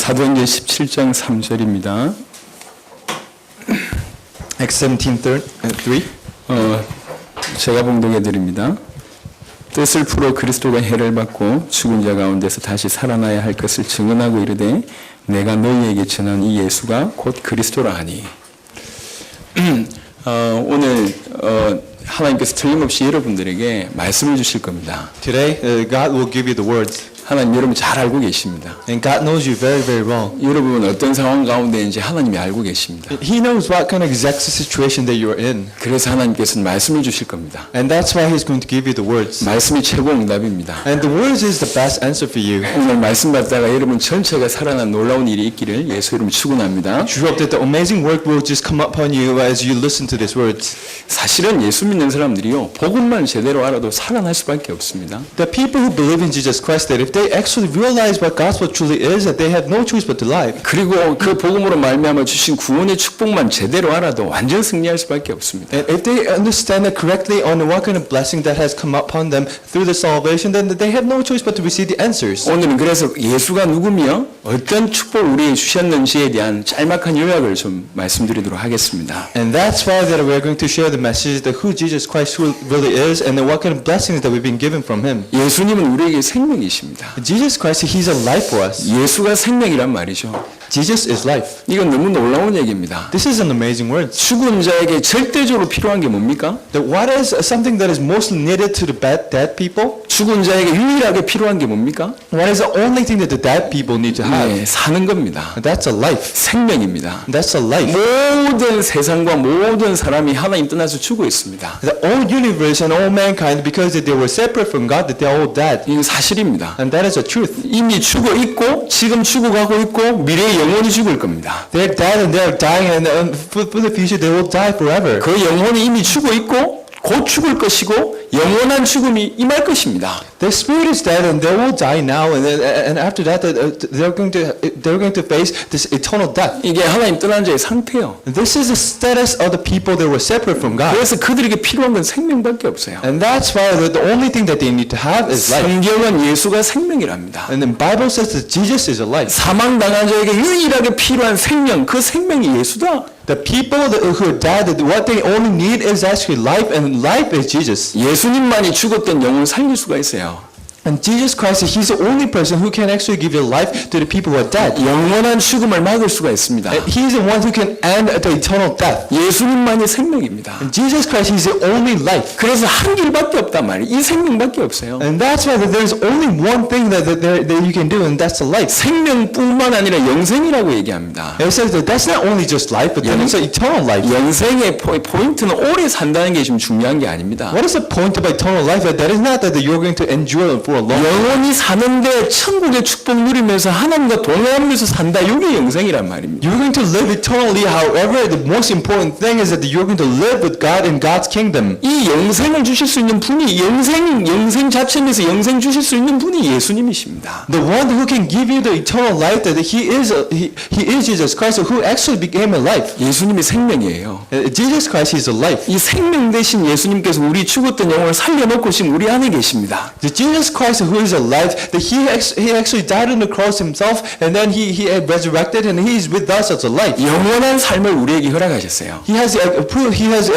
사도행전 17장 3절입니다. Acts 17:3. 제가 봉독해 드립니다. 뜻을 풀어 그리스도가 해를 받고 죽은 자 가운데서 다시 살아나야 할 것을 증언하고 이르되 내가 너희에게 전한 이 예수가 곧 그리스도라 하니. 오늘 하나님께서 틀림없이 여러분들에게 말씀을 주실 겁니다. Today, God will give you the words. 하나님 여러분 잘 알고 계십니다. And God knows you very, very well. 여러분은 어떤 상황 가운데인지 하나님이 알고 계십니다. He knows what kind of exact situation that you're in. 그래서 하나님께서는 말씀을 주실 겁니다. And that's why He's going to give you the words. 말씀이 최고 응답입니다. And the words is the best answer for you. 오늘 말씀 받다가 여러분 전체가 살아난 놀라운 일이 있기를 예수 이름으로 축원합니다. We hope that the amazing work will just come upon you as you listen to these words. 사실은 예수 믿는 사람들이요 복음만 제대로 알아도 살아날 수밖에 없습니다. The people who believe in Jesus Christ, that if they actually realize what gospel truly is, that they have no choice but to live. 그리고 그 복음으로 말미암아 주신 구원의 축복만 제대로 알아도 완전 승리할 수밖에 없습니다. And if they understand it correctly on what kind of blessing that has come upon them through the salvation, then they have no choice but to receive the answers. 오늘은 그래서 예수가 누구며 어떤 축복을 우리에게 주셨는지에 대한 짤막한 요약을 좀 말씀드리도록 하겠습니다. And that's why that we're going to share the message that who Jesus Christ really is and then what kind of blessings that we've been given from Him. 예수님은 우리에게 생명이십니다. Jesus Christ, He's a life for us. 예수가 생명이란 말이죠. Jesus is life. 이건 너무 놀라운 얘기입니다. This is an amazing word. 죽은 자에게 절대적으로 필요한 게 뭡니까? That what is something that is most needed to the dead people? 죽은 자에게 유일하게 필요한 게 뭡니까? What is the only thing that the dead people need to have? 네, 사는 겁니다. That's a life. 생명입니다. That's a life. 모든 세상과 모든 사람이 하나님 떠나서 죽어 있습니다. The whole universe and all mankind, because they were separate from God, that they are all dead. 이건 사실입니다. And that is a truth. 이미 죽어 있고 지금 죽어가고 있고 미래에 영원히 죽을 겁니다. They're dead and they're dying, and for the future they will die forever. 그 영혼이 이미 죽어 있고 곧 죽을 것이고 영원한 죽음이 임할 것입니다. Their spirit is dead and they will die now, and after that they're going to face this eternal death. 이게 하나님 떠난 자의 상태요. This is the status of the people that were separate from God. 그래서 그들에게 필요한 건 생명밖에 없어요. And that's why the only thing that they need to have is life. 성경은 예수가 생명이랍니다. And the Bible says that Jesus is a life. 사망당한 자에게 유일하게 필요한 생명, 그 생명이 예수다. The people who died, what they only need is actually life, and life is Jesus. 예수님만이 죽었던 영혼을 살릴 수가 있어요. And Jesus Christ, He's the only person who can actually give your life to the people who are dead. 영원한 죽음을 막을 수가 있습니다. And He's the one who can end the eternal death. 예수님만이 생명입니다. And Jesus Christ, He's the only life. 그래서 한 길밖에 없단 말이에요. 이 생명밖에 없어요. And that's why there's only one thing that you can do, and that's the life. 생명뿐만 아니라 영생이라고 얘기합니다. It says that that's not only just life, but then it's an eternal life. 영생의 포인트는 오래 산다는 게 지금 중요한 게 아닙니다. What is the point of eternal life? That is not that you're going to endure for a long time. 영원히 사는데 천국의 축복 누리면서 하나님과 동행하면서 산다. 이게 영생이란 말입니다. You're going to live eternally. However, the most important thing is that you're going to live with God in God's kingdom. 이 영생을 주실 수 있는 분이 영생 자체에서 영생 주실 수 있는 분이 예수님이십니다. The one who can give you the eternal life, that He is Jesus Christ, who actually became a life. 예수님이 생명이에요. Jesus Christ is a life. 이 생명 대신 예수님께서 우리 죽었던 영혼을 살려놓고 지금 우리 안에 계십니다. The Jesus Christ who is alive, that He actually died on the cross Himself, and then He resurrected, and He is with us as a life. 영원한 삶을 우리에게 허락하셨어요. He has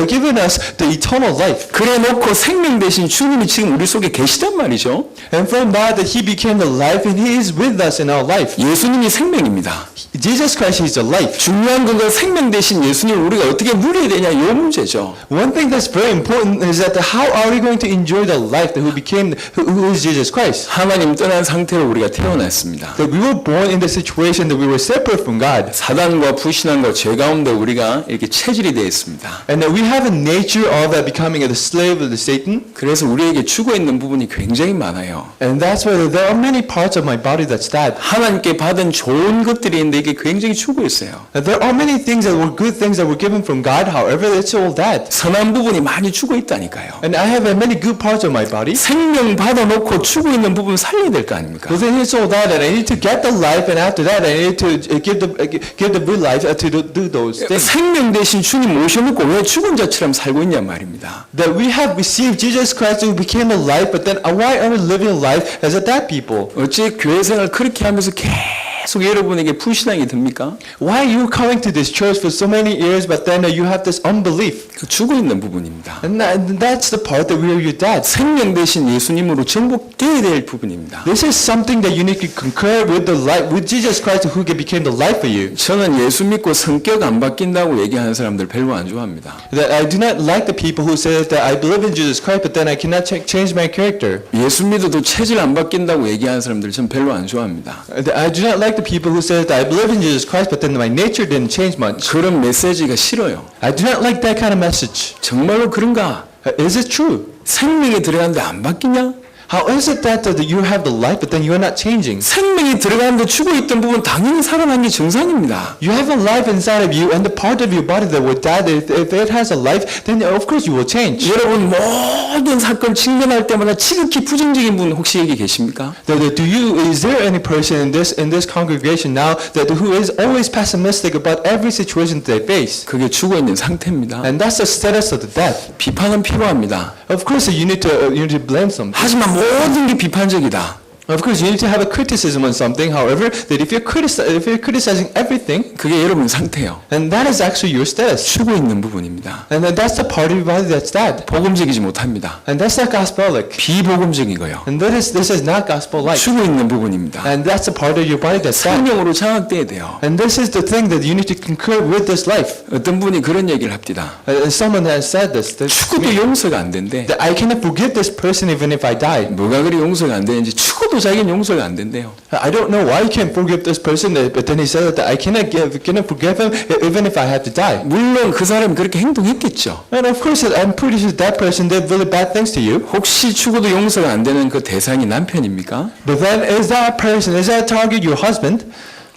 given us the eternal life. 그래놓고 생명 대신 주님이 지금 우리 속에 계시단 말이죠. And from that He became the life, and He is with us in our life. 예수님이 생명입니다. Jesus Christ is the life. 중요한 건 생명 대신 예수님을 우리가 어떻게 누려야 되냐 이 문제죠. One thing that's very important is that how are we going to enjoy the life that who is Jesus Christ? 하나님 떠난 상태로 우리가 태어났습니다. That we were born in the situation that we were separate from God. 사단과 불신앙과 죄 가운데 우리가 이렇게 체질이 되어 있습니다. And that we have a nature of becoming a slave of the Satan. 그래서 우리에게 죽어 있는 부분이 굉장히 많아요. And that's why there are many parts of my body that's dead. 하나님께 받은 좋은 것들이 있는데 이게 굉장히 죽어 있어요. And there are many things that were good things that were given from God. However, it's all dead. 선한 부분이 많이 죽어 있다니까요. And I have many good parts of my body. 생명 받아놓고 죽어 있는 부분 살려야 될 거 아닙니까? But then it's all that, and I need to get the life, and after that, I need to give the good life to do those things. 생명 대신 주님 모셔놓고 왜 죽은 자처럼 살고 있냔 말입니다. That we have received Jesus Christ who became alive, but then why are we living life as a dead people? 어째 교회 생활 그렇게 하면서 계속 여러분에게 불신앙이 듭니까? Why are you coming to this church for so many years, but then you have this unbelief? 그 죽어 있는 부분입니다. And that's the part that we are your dad. 생명 대신 예수님으로 정복되어야 될 부분입니다. This is something that you need to concur with the life, with Jesus Christ who became the life for you. 저는 예수 믿고 성격 안 바뀐다고 얘기하는 사람들 별로 안 좋아합니다. That I do not like the people who say that I believe in Jesus Christ, but then I cannot change my character. 예수 믿어도 체질 안 바뀐다고 얘기하는 사람들 전 별로 안 좋아합니다. I do not like the people who say that I believe in Jesus Christ, but then my nature didn't change much. 그런 메시지가 싫어요. I do not like that kind of message. 정말로 그런가? Is it true? 생명에 들어갔는데 안 바뀌냐? How is it that you have the life, but then you are not changing? 생명이 들어가는데 죽어있던 부분 당연히 살아난 게 정상입니다. You have a life inside of you, and the part of your body that will die, if it has a life, then of course you will change. 여러분 모든 사건 직면할 때마다 지극히 부정적인 분 혹시 여기 계십니까? Is there any person in this congregation now who is always pessimistic about every situation that they face? 그게 죽어있는 상태입니다. And that's the status of the death. 비판은 필요합니다. Of course, you need to blame something. 하지만 모든 게 비판적이다. Of course, you need to have a criticism on something. However, that if you're criticizing everything, 그게 여러분 상태예요. then that is actually your status. 죽어있는 부분입니다. And then that's the part of your body that's dead. 복음적이지 못합니다. And that's not gospel-like. 비복음적이고요. And this is not gospel-like. 죽어있는 부분입니다. And that's the part of your body that's dead. 생명으로 장악돼야 돼요. And this is the thing that you need to concur with this life. 어떤 분이 그런 얘기를 합니다. Someone has said this. 죽어도 용서가 안 된대. That I cannot forgive this person even if I die. 뭐가 그리 용서가 안 되는지 죽어도 자기는 용서가 안 된대요. I don't know why you can't forgive this person, but then he said that I cannot forgive him even if I have to die. 물론 그 사람이 그렇게 행동했겠죠. And of course, I'm pretty sure that person did really bad things to you. 혹시 죽어도 용서가 안 되는 그 대상이 남편입니까? But then, is that target your husband?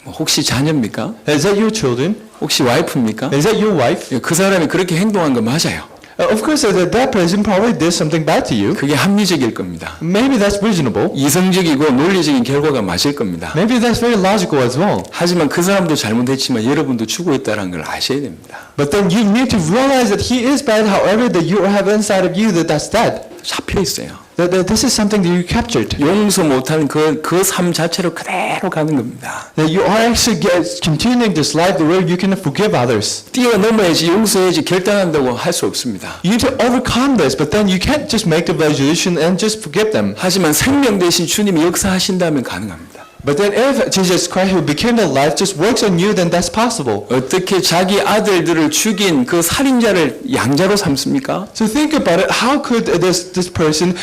혹시 자녀입니까? Is that your children? 혹시 와이프입니까? Is that your wife? 그 사람이 그렇게 행동한 거 맞아요. Of course, that person probably did something bad to you. 그게 합리적일 겁니다. Maybe that's reasonable. 이성적이고 논리적인 결과가 맞을 겁니다. Maybe that's very logical as well. 하지만 그 사람도 잘못했지만 여러분도 죽어있다는 걸 아셔야 됩니다. But then you need to realize that he is bad, however, that you have inside of you that's dead. 잡혀 있어요. That this is something that you captured. 용서 못하는 그 삶 자체로 그대로 가는 겁니다. That you are actually continuing this life where you cannot forgive others. 뛰어넘어야지 용서해야지 결단한다고 할 수 없습니다. You need to overcome this, but then you can't just make the resolution and just forgive them. 하지만 생명 대신 주님이 역사하신다면 가능합니다. But then if Jesus Christ who became the life just works on you, then that's possible. 어떻게 자기 아들들을 죽인 그 살인자를 양자로 삼습니까? So think about it. How could this person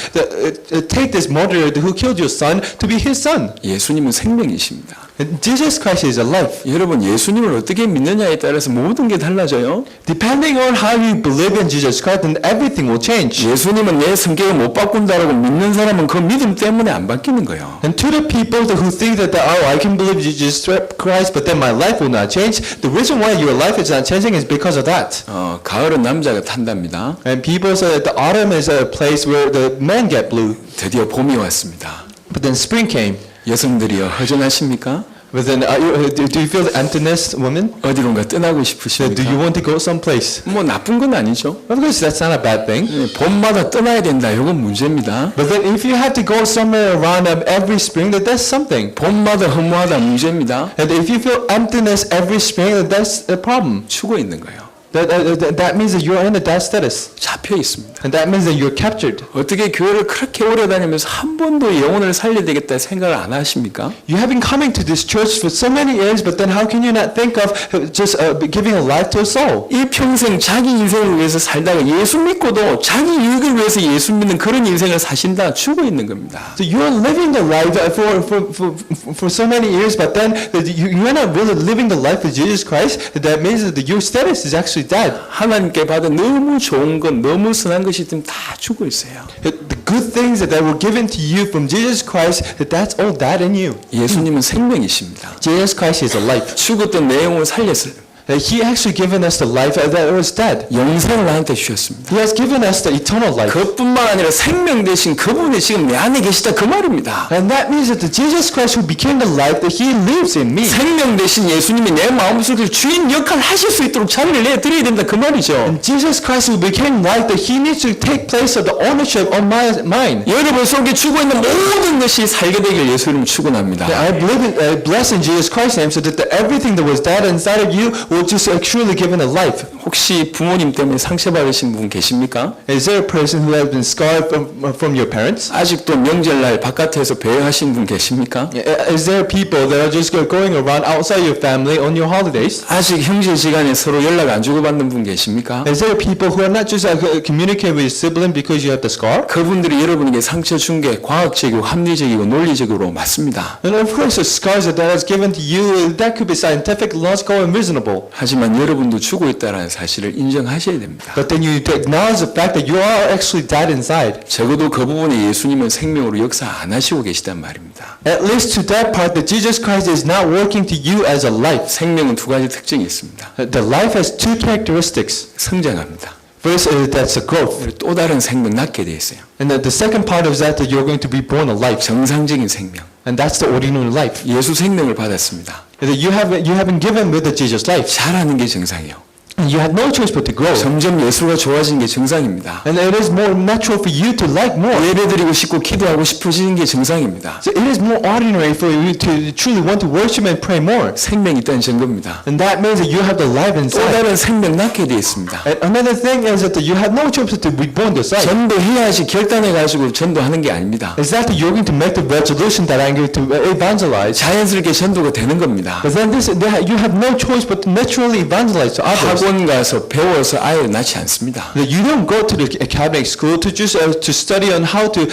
take this murderer who killed your son to be his son? 예수님은 생명이십니다. Jesus Christ is alive. 여러분 예수님을 어떻게 믿느냐에 따라서 모든 게 달라져요. Depending on how you believe in Jesus Christ, then everything will change. 예수님은 내 성격을 못 바꾼다라고 믿는 사람은 그 믿음 때문에 안 바뀌는 거예요. And to the people who think that I can believe Jesus Christ, but then my life will not change, the reason why your life is not changing is because of that. 가을은 남자가 탄답니다. And people say that the autumn is a place where the men get blue. 드디어 봄이 왔습니다. But then spring came. 여성들이여 허전하십니까? But then do you feel the emptiness, women? 어디론가 떠나고 Do 싶으십니까? you want to go someplace? 뭐 나쁜 건 아니죠. Of course, that's not a bad thing. 봄마다 떠나야 된다. 이건 문제입니다. But then if you have to go somewhere around every spring, then that's something. 봄마다 허무하다 문제입니다. And if you feel emptiness every spring, then that's a problem. 죽어 있는 거예요. That means that you're in a dead status. 잡혀 있습니다. And that means that you're captured. 어떻게 교회를 그렇게 오래 다니면서 한 번도 영혼을 살려야 되겠다 생각을 안 하십니까? You have been coming to this church for so many years, but then how can you not think of just giving a life to a soul? 이 평생 자기 인생을 위해서 살다가 예수 믿고도 자기 유익을 위해서 예수 믿는 그런 인생을 사신다 죽어 있는 겁니다. So you're living the life for so many years, but then you're not really living the life of Jesus Christ. That means that your status is actually dead. 하나님께 받은 너무 좋은 것, 너무 선한 것이 지금 다 죽어 있어요. The good things that were given to you from Jesus Christ, that's all dead in you. 예수님은 생명이십니다. Jesus Christ is alive. 죽었던 내 영혼을 살렸어요. that He actually given us the life that was dead. 영생을 나한테 주셨습니다. He has given us the eternal life. 그뿐만 아니라 생명 대신 그분이 지금 내 안에 계시다 그 말입니다. And that means that the Jesus Christ who became the life, that He lives in me. 생명 대신 예수님이 내 마음속에 주인 역할을 하실 수 있도록 자리를 내드려야 된다 그 말이죠. And Jesus Christ who became life, that He needs to take place of the ownership of my mind. 여러분 속에 죽어 있는 모든 것이 살게 되길 예수님 축원합니다. I believe in, I bless in Jesus Christ's name, so that everything that was dead inside of you will just truly given a life. 혹시 부모님 때문에 상처받으신 분 계십니까? Is there a person who has been scarred from your parents? 아직도 명절날 바깥에서 배회하신 분 계십니까? Is there people that are just going around outside your family on your holidays? 아직 형제지간에 서로 연락 안 주고받는 분 계십니까? Is there people who are not just communicating with your sibling because you have the scar? 그분들이 여러분에게 상처 준 게 과학적이고 합리적이고 논리적으로 맞습니다. And of course, the scars that has given to you, that could be scientific, logical, and reasonable. 하지만 여러분도 죽어 있다는 사실을 인정하셔야 됩니다. But then you acknowledge the fact that you are actually dead inside. 적어도 그 부분에 예수님은 생명으로 역사 안 하시고 계시단 말입니다. At least to that part, that Jesus Christ is not working to you as a life. 생명은 두 가지 특징이 있습니다. The life has two characteristics. 성장합니다. First, that's a growth. 그리고 또 다른 생명 낳게 돼 있어요. And the second part of that you're going to be born a life. 정상적인 생명. And that's the ordinary life. 예수 생명을 받았습니다. That you have been given with the Jesus life. 자라는 게 정상이에요. You had no choice but to grow. 점점 예수가 좋아지는 게 정상입니다. And it is more natural for you to like more. 예배드리고 싶고 기도하고 싶어지는 게 정상입니다. So it is more ordinary for you to truly want to worship and pray more. 생명이 있다는 증거입니다. And that means that you have the life 또 inside. 다른 생명 낳게 돼 있습니다. And another thing is that you have no choice but to be born to sight. 전도해야지 결단해가지고 전도하는 게 아닙니다. Is that you're going to make the resolution that I'm going to evangelize. 자연스럽게 전도가 되는 겁니다. But then you have no choice but to naturally evangelize to others. 학원 가서 배워서 아이를 낳지 않습니다. That you don't go to the academic school to just to study on how to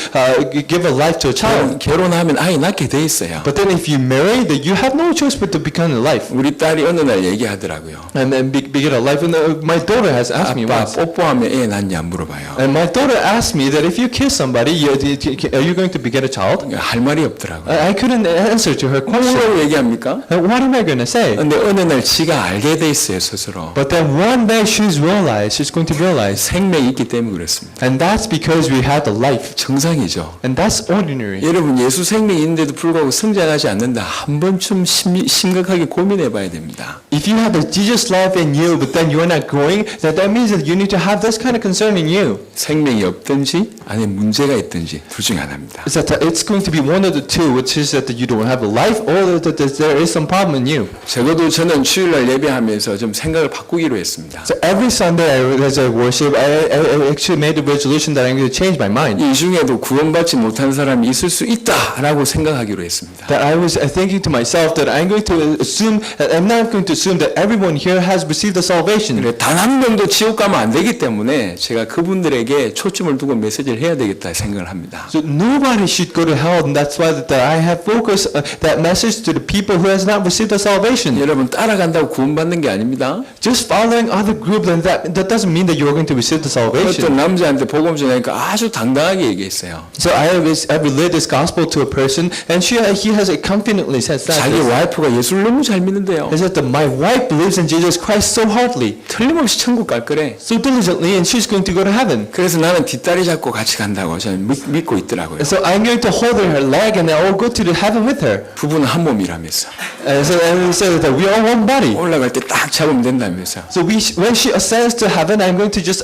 give a life to a child. 결혼하면 아이 낳게 돼 있어요. But then if you marry, that you have no choice but to become a life. 우리 딸이 어느 날 얘기하더라고요. And then begin a life. And my daughter has asked me 아빠 once. 뽀뽀하면 애 낳냐 물어봐요. And my daughter asked me that if you kiss somebody, are you going to get a child? 할 말이 없더라고요. I couldn't answer to her question. 뭐라고 얘기합니까? What am I going to say? 근데 어느 날 지가 알게 돼 있어요 스스로. But then one day she's going to realize. 생명이 있기 때문에 그렇습니다. And that's because we have the life. 정상이죠. And that's ordinary. 여러분 예수 생명이 있는데도 불구하고 성장하지 않는다. 한 번쯤 심각하게 고민해 봐야 됩니다. If you have the Jesus life in you, but then you are not growing, that means that you need to have this kind of concern in you. 생명이 없든지 안에 문제가 있든지 둘 중에 하나입니다. Is that it's going to be one of the two, which is that you don't have a life, or that there is some problem in you. 적어도 저는 주일날 예배하면서 좀 생각을 바꾸기로 했습니다. So every Sunday as I worship, I actually made the resolution that I'm going to change my mind. 이 중에도 구원받지 못한 사람이 있을 수 있다라고 생각하기로 했습니다. That I was thinking to myself that I'm going to assume, that I'm not going to assume that everyone here has received the salvation. 단 한 명도 지옥 가면 안 되기 때문에 제가 그분들에게 초점을 두고 메시지를 해야 되겠다 생각을 합니다. So nobody should go to hell, and that's why that I have focused that message to the people who has not received the salvation. 여러분 따라간다고 구원받는 게 아닙니다. Just following other group, then that doesn't mean that you're going to receive the salvation. 어떤 남자한테 복음 전하니까 아주 당당하게 얘기했어요. So I relayed this gospel to a person, and he has confidently said 자기 that. 와이프가 예수를 너무 잘 믿는데요. Is that my wife believes in Jesus Christ so hardly, 틀림없이 천국 갈 거래. so diligently, and she's going to go to heaven. 그래서 나는 뒷다리 잡고 같이 간다고 저는 믿고 있더라고요. So I'm going to hold her leg, and I'll go to the heaven with her. 부부는 한 몸이라면서. And so that we are one body. 올라갈 때 딱 잡으면 된다면서. So when she ascends to heaven, I'm going to just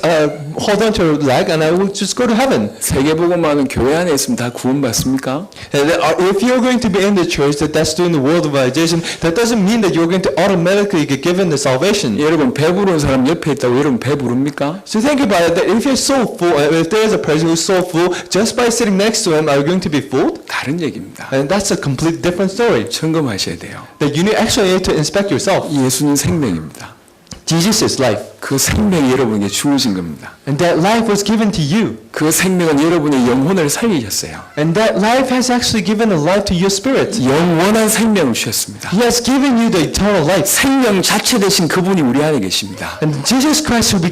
hold on to her leg, and I will just go to heaven. 세계복음화는 교회 안에 있으면 다 구원받습니까? And if you're going to be in the church that's doing the world evangelization, that doesn't mean that you're going to automatically get given the salvation. 여러분 배부른 사람 옆에 있다고 여러분 배부릅니까? So think about it, that if you're so full, if there is a person who's so full, just by sitting next to him, are you going to be full? 다른 얘기입니다. And that's a complete different story. 점검하셔야 돼요. That you actually need to inspect yourself. 예수는 생명입니다. Jesus is life. 그 생명이 여러분에게 주어진 겁니다. And that life was given to you. 그 생명은 여러분의 영혼을 살리셨어요. And that life has actually given a life to your spirit. 영원한 생명을 주셨습니다. He has given you the eternal life. 생명 자체 되신 그분이 우리 안에 계십니다. And Jesus Christ, who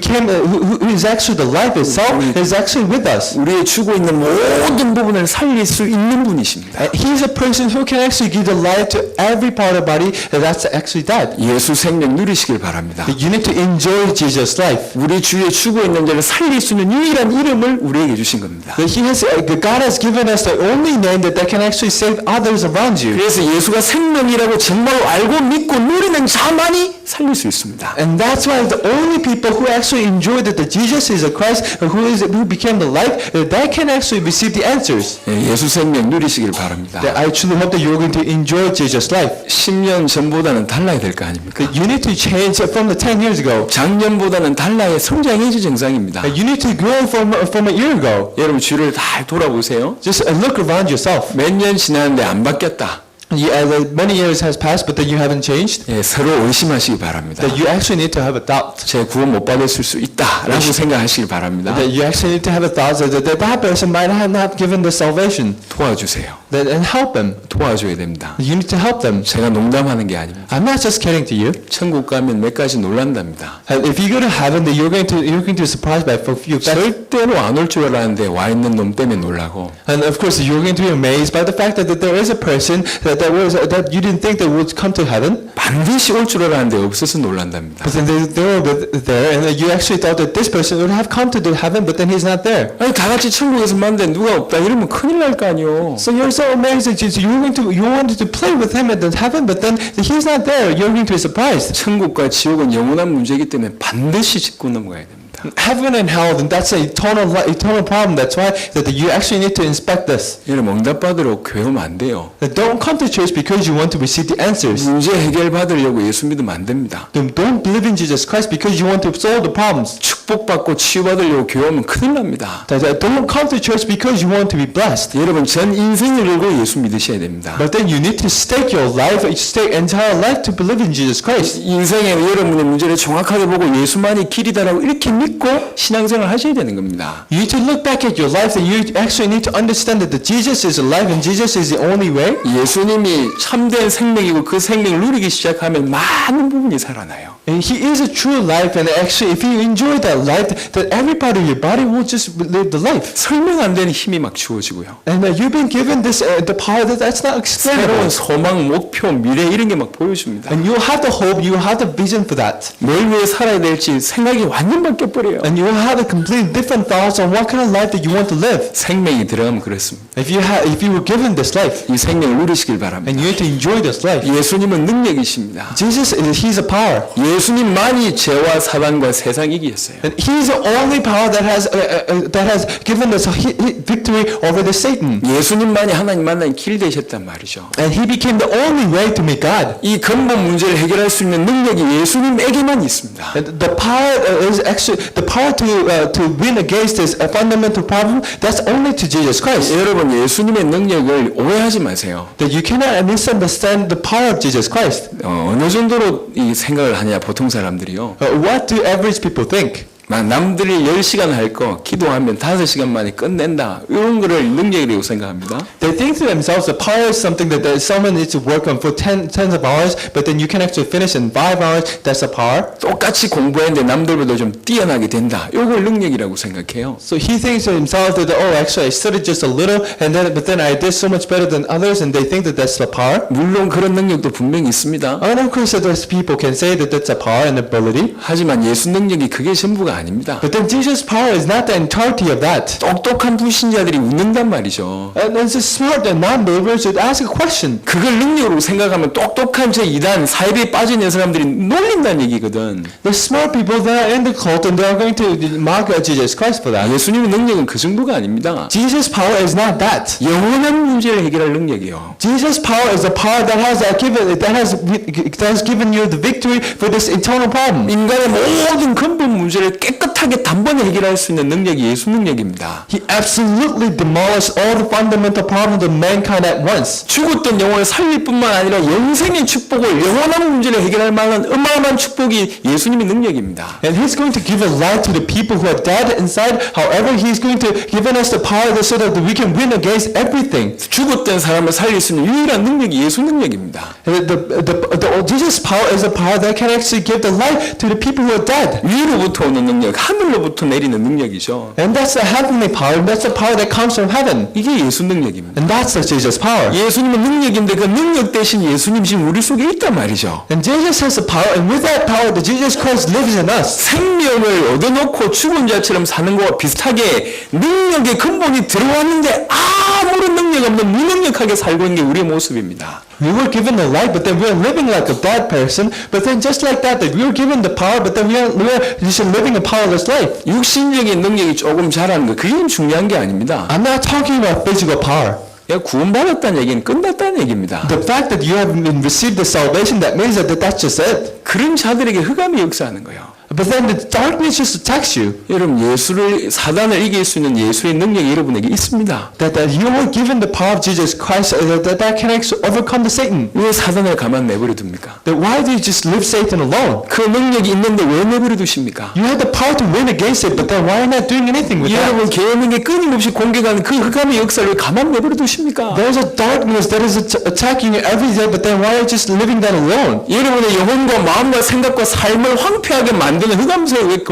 is actually the life itself, is actually with us. 우리의 주고 있는 모든 부분을 살릴 수 있는 분이십니다. And He's a person who can actually give the life to every part of the body that's actually dead. 예수 생명 누리시길 바랍니다. You need to enjoy Jesus' life. 우리 주위에 주고 있는 자를 살릴 수 있는 유일한 이름을 우리에게 주신 겁니다. God has given us the only name that can actually save others around you. 그래서 예수가 생명이라고 정말로 알고 믿고 누리는 자만이 살릴 수 있습니다. And that's why the only people who actually enjoy that Jesus is a Christ, who became the life, that can actually receive the answers. 예수 생명 누리시길 바랍니다. That I truly hope that you're going to enjoy Jesus' life. 10년 전보다는 달라야 될 거 아닙니까? That you need to change from the 10 years ago. 작년보다는 달라야 성장해야지 정상입니다. That you need to grow from a year ago. 여러분 주위를 다 돌아보세요. Just look around yourself. 몇 년 지났는데 안 바뀌었다. Many years has passed, but then you haven't changed. 예, 서로 의심하시기 바랍니다. That you actually need to have a doubt. 제 구원 못 받았을 수 있다라고 생각하시기 바랍니다. That you actually need to have a thought that person might have not given the salvation. 도와주세요. And help them. 도와줘야 됩니다. You need to help them. 제가 농담하는 게 아닙니다. I'm not just kidding to you. 천국 가면 몇 가지 놀란답니다. If you go to heaven, then you're going to be surprised by a few facts. 절대로 안 올 줄 알았는데 와 있는 놈 때문에 놀라고. And of course, you're going to be amazed by the fact that there is a person that you didn't think that would come to heaven. 반드시 올 줄 알았는데 없어서 놀란답니다. But then they were there, and you actually thought that this person would have come to the heaven, but then he's not there. 아니 다 같이 천국에서 만났는데 누가 없다 이러면 큰일 날 거 아니요. So you're so amazed that you wanted to play with him at the heaven, but then he's not there. You're going to be surprised. 천국과 지옥은 영원한 문제이기 때문에 반드시 짚고 넘어가야 됩니다. Heaven and hell, then that's an eternal problem. That's why that you actually need to inspect this. 여러분 응답 받으러 교회 오면 안 돼요. Don't come to church because you want to receive the answers. 문제 해결 받으려고 예수 믿으면 안 됩니다. Don't believe in Jesus Christ because you want to solve the problems. 축복받고 치유받으려고 교회 오면 큰일 납니다. Don't come to church because you want to be blessed. 여러분 전 인생을 걸고 예수 믿으셔야 됩니다. But then you need to stake your life, stake entire life to believe in Jesus Christ. 인생에 여러분의 문제를 정확하게 보고 예수만이 길이다라고 이렇게 믿고 신앙생활 하셔야 되는 겁니다. You need to look back at your life and you actually need to understand that Jesus is alive and Jesus is the only way. 예수님이 참된 생명이고 그 생명을 누리기 시작하면 많은 부분이 살아나요. And He is a true life, and actually, if you enjoy that life, then every part of your body will just live the life. 설명 안 되는 힘이 막 주어지고요. And you've been given this the power that's not explainable. 새로운 소망, 목표, 미래 이런 게 막 보여줍니다. And you have the hope, you have the vision for that. 뭘 위해 살아야 될지 생각이 완전 바뀌어버려요. And you will have a completely different thoughts on what kind of life that you want to live. 생명이 들어가면 그렇습니다. If you were given this life, 이 생명을 누리시길 바랍니다. and you need to enjoy this life. 예수님은 능력이십니다. Jesus, He's a power. 예수님만이 죄와 사단과 세상 이기셨어요. And He's the only power that has given us victory over the Satan. 예수님만이 하나님 만나는 길 되셨단 말이죠. And He became the only way to meet God. 이 근본 문제를 해결할 수 있는 능력이 예수님에게만 있습니다. And the power is actually the power to win against this fundamental problem. That's only to Jesus Christ. 여러분 예수님의 능력을 오해하지 마세요. That you cannot misunderstand the power of Jesus Christ. 어느 정도로 이 생각을 하냐 보통 사람들이요. What do average people think? 남들이 10시간 할 거 기도하면 5시간 만에 끝낸다. 이런 거를 능력이라고 생각합니다. They think to themselves the power is something that someone needs to work on for tens of hours, but then you can actually finish in 5 hours. That's a power. 똑같이 공부했는데 남들보다 좀 뛰어나게 된다. 이걸 능력이라고 생각해요. So he thinks to himself that actually I studied just a little, but then I did so much better than others, and they think that that's the power. 물론 그런 능력도 분명히 있습니다. And of course, those people can say that that's a power and ability. 하지만 예수 능력이 그게 전부가 아닙니다. But then Jesus' power is not the entirety of that. 똑똑한 불신자들이 웃는단 말이죠. And it's just smart and non-believers should ask a question. 그걸 능력으로 생각하면 똑똑한 저 이단 사이비에 빠져 있는 사람들이 놀린다는 얘기거든. The smart people that are in the cult and they are going to mock Jesus Christ for that. 예수님의 능력은 그 정도가 아닙니다. Jesus' power is not that. 영원한 문제를 해결할 능력이요. Jesus' power is the power that has given you the victory for this eternal problem. 인간의 모든 근본 문제를 깨끗하게 단번에 해결할 수 있는 능력이 예수 능력입니다. He absolutely demolished all the fundamental problems of mankind at once. 죽었던 영혼을 살릴 뿐만 아니라 영생의 축복을 영원한 문제를 해결할 만한 어마어마한 축복이 예수님의 능력입니다. And He's going to give a life to the people who are dead inside. However, He's going to give us the power so that we can win against everything. 죽었던 사람을 살릴 수 있는 유일한 능력이 예수 능력입니다. Jesus' power is a power that can actually give the life to the people who are dead. 위로부터 오는 능력, 하늘로부터 내리는 능력이죠. And that's the heavenly power, and that's the power that comes from heaven. 이게 예수 능력입니다. And that's the Jesus' power. 예수님은 능력인데 그 능력 대신 예수님 지금 우리 속에 있단 말이죠. And Jesus has the power, and with that power, the Jesus Christ lives in us. 생명을 얻어놓고 죽은 자처럼 사는 것과 비슷하게 능력의 근본이 들어왔는데 아무런 능력 없는 무능력하게 살고 있는 게 우리의 모습입니다. We were given the light, but then we are living like a bad person. But then just like that we were given the power, but then we are just living a powerless life. 육신적인 능력이 조금 자라는 거 그게 중요한 게 아닙니다. I'm not talking about physical power. 구원받았다는 얘기는 끝났다는 얘기입니다. The fact that you have been received the salvation, that means that that's just it. 그런 자들에게 흑암이 역사하는 거예요. But then the darkness just attacks you. 여러분 사단을 이길 수 있는 예수의 능력이 여러분에게 있습니다. That you were given the power of Jesus Christ, that can actually overcome the Satan. 왜 사단을 가만 내버려 둡니까? Then why do you just leave Satan alone? 그 능력이 있는데 왜 내버려 두십니까? You have the power to win against it, but then why are you not doing anything with 여러분 that? 계획에 끊임없이 공격하는 그 흑암의 역사를 가만 내버려 두십니까? There's a darkness that is attacking you every day, but then why are you just living that alone? 여러분의 영혼과 마음과 생각과 삶을 황폐하게 만드는 흑암세에 왜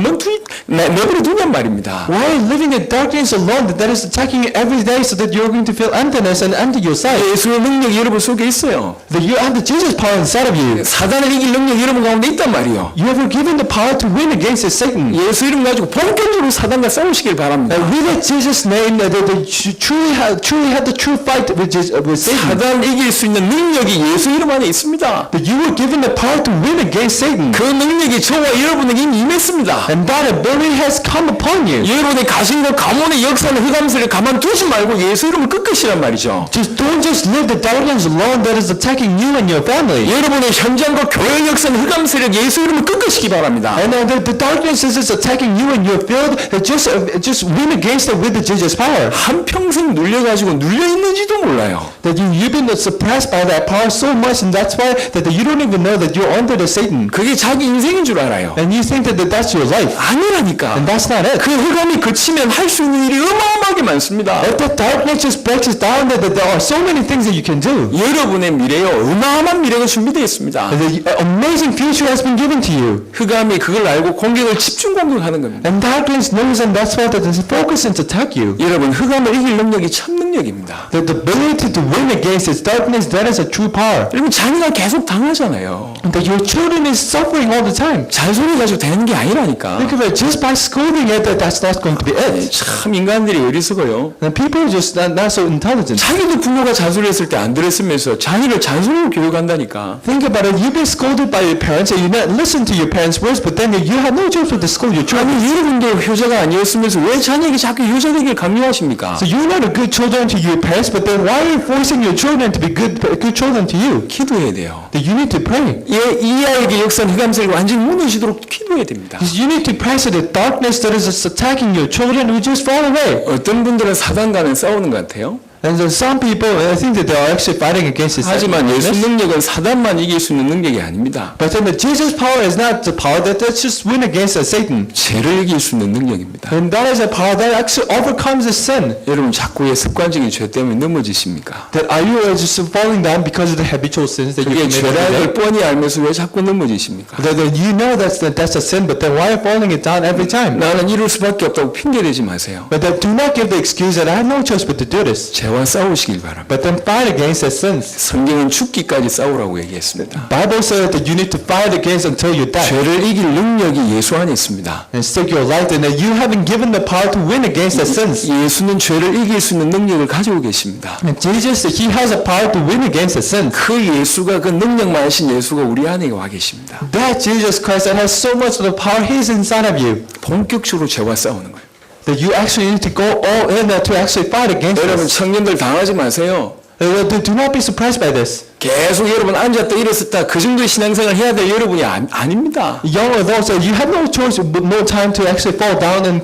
내버려 두냔 말입니다. Why are you living in darkness alone that is attacking you every day so that you're going to feel emptiness and empty yourself? 예수의 능력이 여러분 속에 있어요. That you have the Jesus power inside of you. 사단을 이길 능력이 여러분 가운데 있단 말이에요. You have given the power to win against Satan. 예수 이름 가지고 본격적으로 사단과 싸우시길 바랍니다. And with Jesus' name, that you truly had the true fight with Satan. 사단을 이길 수 있는 능력이 예수 이름 안에 있습니다. That you were given the power to win against Satan. 그 능력이 저와 여러분에게 이미 임했습니다. And that ability has come upon you. 여러분의 가신과 가문의 역사는 흑암세를 가만두지 말고 예수 이름을 끄끄시란 말이죠. Don't just live the darkness alone that is attacking you and your family. 여러분의 현장과 교회 역사는 흑암세를 예수 이름을 끄끄시기 바랍니다. And the darkness is attacking you and your field. Just win against it with the Jesus power. 한평생 눌려가지고 눌려있는지도 몰라요. That you've been suppressed by that power so much, and that's why that you don't even know that you're under the Satan. 그게 자기 인생인 줄 알아요. And you think that that's your life. 아니라니까. And that's not it. 그 흑암이 그치면 할 수 있는 일이 어마어마하게 많습니다. If the darkness just breaks us down, that there are so many things that you can do. 여러분의 미래요 어마어마한 미래가 준비되어 있습니다. The amazing future has been given to you. 흑암이 그걸 알고 공격을 집중 공격하는 겁니다. And darkness knows, and that's why that is focusing to attack you. 여러분 흑암을 이길 능력이 참 능력입니다. The ability to win against its darkness, that is a true power. 여러분 자녀가 계속 당하잖아요. That your children is suffering all the time. 잔소리 가지고 되는 게 아니라니까. Think of it, just by scolding it, that's not going to be it. 참 인간들이 어리석어요. And people are just not so intelligent. 자기도 부모가 잔소리했을 때 안 들었으면서 자녀를 잔소리로 교육한다니까. Think about it, you've been scolded by your parents, and you not listen to your parents' words, but then you have no choice but to scold your children. 아니 여러분도 효자가 아니었으면서 왜 자녀에게 자꾸 효자 되길 강요하십니까? So you're not a good children to your parents, but then why are you forcing your children to be good children to you? 기도해야 돼요. That you need to pray. 이 아이에게 역사는 흑암세를 완전히 무너지도록 기도해야 됩니다. You need to pray so the darkness that is attacking your children will just fall away. 어떤 분들은 사단과는 싸우는 것 같아요. And so some people think that they are actually fighting against this. 하지만 예수 능력은 사단만 이길 수 있는 능력이 아닙니다. But then the Jesus power is not the power that just win against Satan. 죄를 이길 수 있는 능력입니다. And that is a power that actually overcomes the sin. 여러분 자꾸의 습관적인 죄 때문에 넘어지십니까? That are you just falling down because of the habitual sins that you 그게 commit every 죄라는 day? 걸 뻔히 알면서 왜 자꾸 넘어지십니까? That you know that's a sin, but then why are you falling it down every time? 나는 이룰 수밖에 없다고 핑계대지 마세요. But then do not give the excuse that I have no choice but to do this. 죄와 싸우시길 바랍니다. But then fight against the sins. 성경은 죽기까지 싸우라고 얘기했습니다. Bible says that you need to fight against until you die. 죄를 이길 능력이 예수 안에 있습니다. And stake your life, and that you haven't given the power to win against the sins. 예수는 죄를 이길 수 있는 능력을 가지고 계십니다. And Jesus, He has a power to win against the sins. 그 예수가 그 능력 많으신 예수가 우리 안에 와 계십니다. That Jesus Christ that has so much of the power, He's inside of you. 본격적으로 죄와 싸우는 거예요. That you actually need to go all in to actually fight against 여러분 this. 청년들 당하지 마세요. Do not be surprised by this. 계속 여러분 앉았다 일어섰다 그 정도의 신앙생활 해야 될 여러분이 아닙니다. Young adults, you have no choice, no time to actually fall down and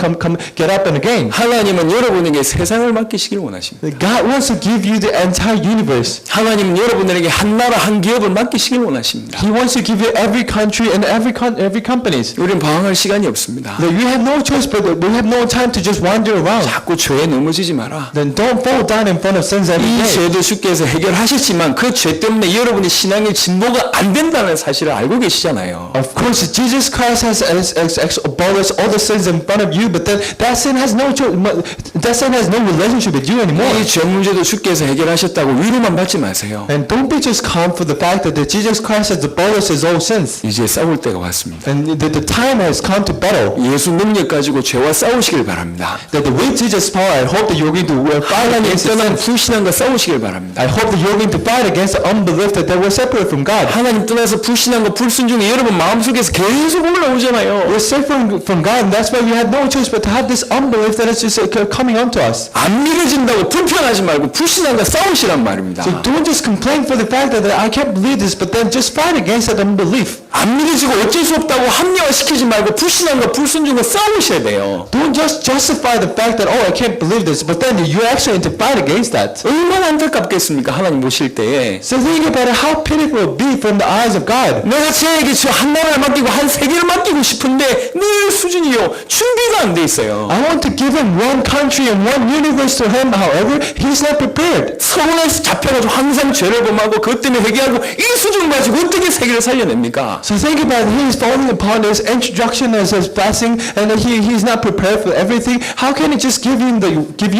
get up and again. 하나님은 여러분에게 세상을 맡기시길 원하십니다. God wants to give you the entire universe. 하나님은 여러분에게 한 나라 한 기업을 맡기시길 원하십니다. He wants to give you every country and every companies. 우리는 방황할 시간이 없습니다. That you have no choice, but we have no time to just wander around. 자꾸 죄에 넘어지지 마라. Then don't fall down in front of sins every 이 day. 죄도 주께서 해결하셨지만 그 죄 때문에 여러분이 신앙의 진보가 안 된다는 사실을 알고 계시잖아요. Of course, Jesus Christ has abolished all the sins in front of you, but then that sin has no relationship with you anymore. 이 죄 문제도 주께서 해결하셨다고 위로만 받지 마세요. And don't be just calm for the fact that Jesus Christ has abolished his old sins. 이제 싸울 때가 왔습니다. And the time has come to battle. 예수 능력 가지고 죄와 싸우시길 바랍니다. That with Jesus' power, I hope that you're going to fight 하나님 against the 떠난 sins. 불신앙과 싸우시길 바랍니다. I hope that you're going to fight against the unbelief that they were separate from God. 하나님 떠나서 불신앙과 불순종이 여러분 마음속에서 계속 올라오잖아요. We're separate from God, and that's why we had no choice but to have this unbelief that is just coming onto us. 안 믿어진다고 불평하지 말고 불신앙과 싸우시란 말입니다. So don't just complain for the fact that I can't believe this, but then just fight against that unbelief. 안 믿어지고 어쩔 수 없다고 합리화시키지 말고 불신앙과 불순종과 싸우셔야 돼요. Don't just justify the fact that, oh, I can't believe this, but then you actually need to fight against that. 얼마나 안타깝겠습니까? 하나님 보실 때에 So think about it, how pitiful it would be from the eyes of God. 내가 쟤에게 한 나라를 맡기고 한 세계를 맡기고 싶은데 늘 수준이요 준비가 안 돼 있어요. I want to give him one country and one universe to him, however, he's not prepared. 서울에서 잡혀가지고 항상 죄를 범하고 그것 때문에 회개하고 이 수준 가지고 어떻게 세계를 살려냅니까? So think about it, he's falling upon his introduction as his blessing, and he's not prepared for everything. How can he just give you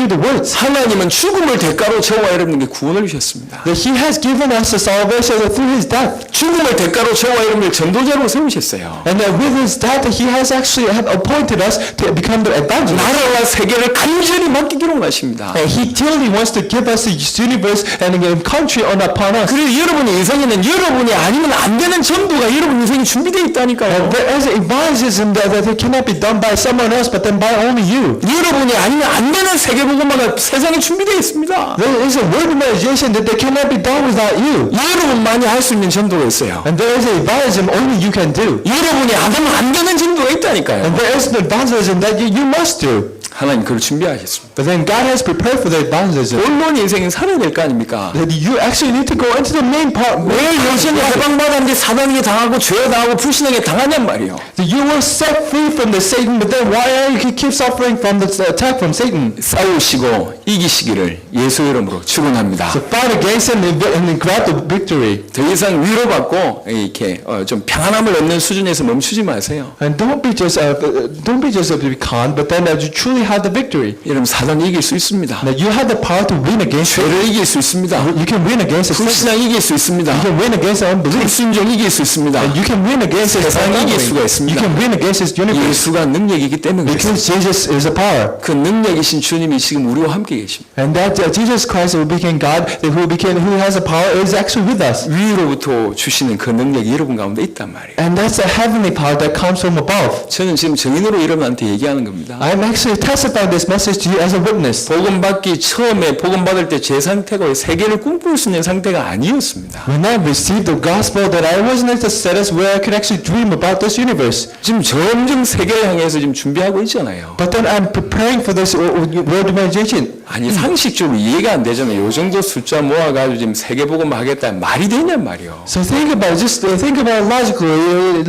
the words? 하나님은 죽음을 대가로 저와 여러분에게 구원을 주셨습니다. That he has given us the salvation through his death. 죽음을 대가로 저와 여러분을 전도자로 세우셨어요. And that with his death, he has actually appointed us to become the evangelists. 나라와 세계를 간절히 맡기기로 원하십니다. And he clearly wants to give us this universe and a country upon us. 그리고 여러분의 인생에는 여러분이 아니면 안 되는 전도가 여러분 인생이 준비되어 있다니까요. And there is evangelism that it cannot be done by someone else, but then by only you. 여러분이 아니면 안 되는 세계복음화가 세상에 준비되어 있습니다. There is a word evangelization that cannot be done without you. 여러분만이 할 수 있는 전도가 있어요. And there is an evangelism only you can do. 여러분이 안 하면 안 되는 전도가 있다니까요. And there is an evangelism that you must do. 하나님 그걸 준비하셨습니다. But then God has prepared for the evangelism. 본론 인생은 살아야 될 거 아닙니까? That you actually need to go into the main part. 매일 여전히 해방받았는데 사단에게 당하고 죄에 당하고 불신에게 당하냔 말이에요. That you were set free from the Satan, but then why are you keep suffering from the attack from Satan? 싸우시고 이기시기를 예수 이름으로 축원합니다. So fight against him and grab the victory. 더 이상 위로받고 이렇게 좀 평안함을 얻는 수준에서 멈추지 마세요. And don't be just be calm, but then that you truly have the victory. 여러분 사단 이길 수 있습니다. That you have the power to win against it. 죄를 이길 수 있습니다. You can win against it. 불신앙 이길 수 있습니다. You can win against unbelief. 불순종 이길 수 있습니다. And you can win against his 세상을 이길 수가 You 있습니다. can win against his universe. 예수가 능력이기 때문에 그렇습니다. Because Jesus is a power. 그 능력이신 주님이 지금 우리와 함께 계십니다. And that Jesus Christ who became God, who has the power, is actually with us. 위로부터 주시는 그 능력이 여러분 가운데 있단 말이에요. And that's a heavenly power that comes from above. 저는 지금 증인으로 여러분한테 얘기하는 겁니다. I'm actually testifying this message to you as a witness. 복음 받기 처음에 복음 받을 때 제 상태가 세계를 꿈꿀 수 있는 상태가 아니었습니다. When I received the gospel, that I wasn't at the status where I could actually dream about this universe. 지금 점점 세계를 향해서 지금 준비하고 있잖아요. But then I'm preparing for this world evangelization. 아니 상식적으로 이해가 안 되잖아요. 요 정도 숫자 모아가지고 지금 세계 복음 하겠다 말이 되냔 말이요. So think about it, just think about it logically.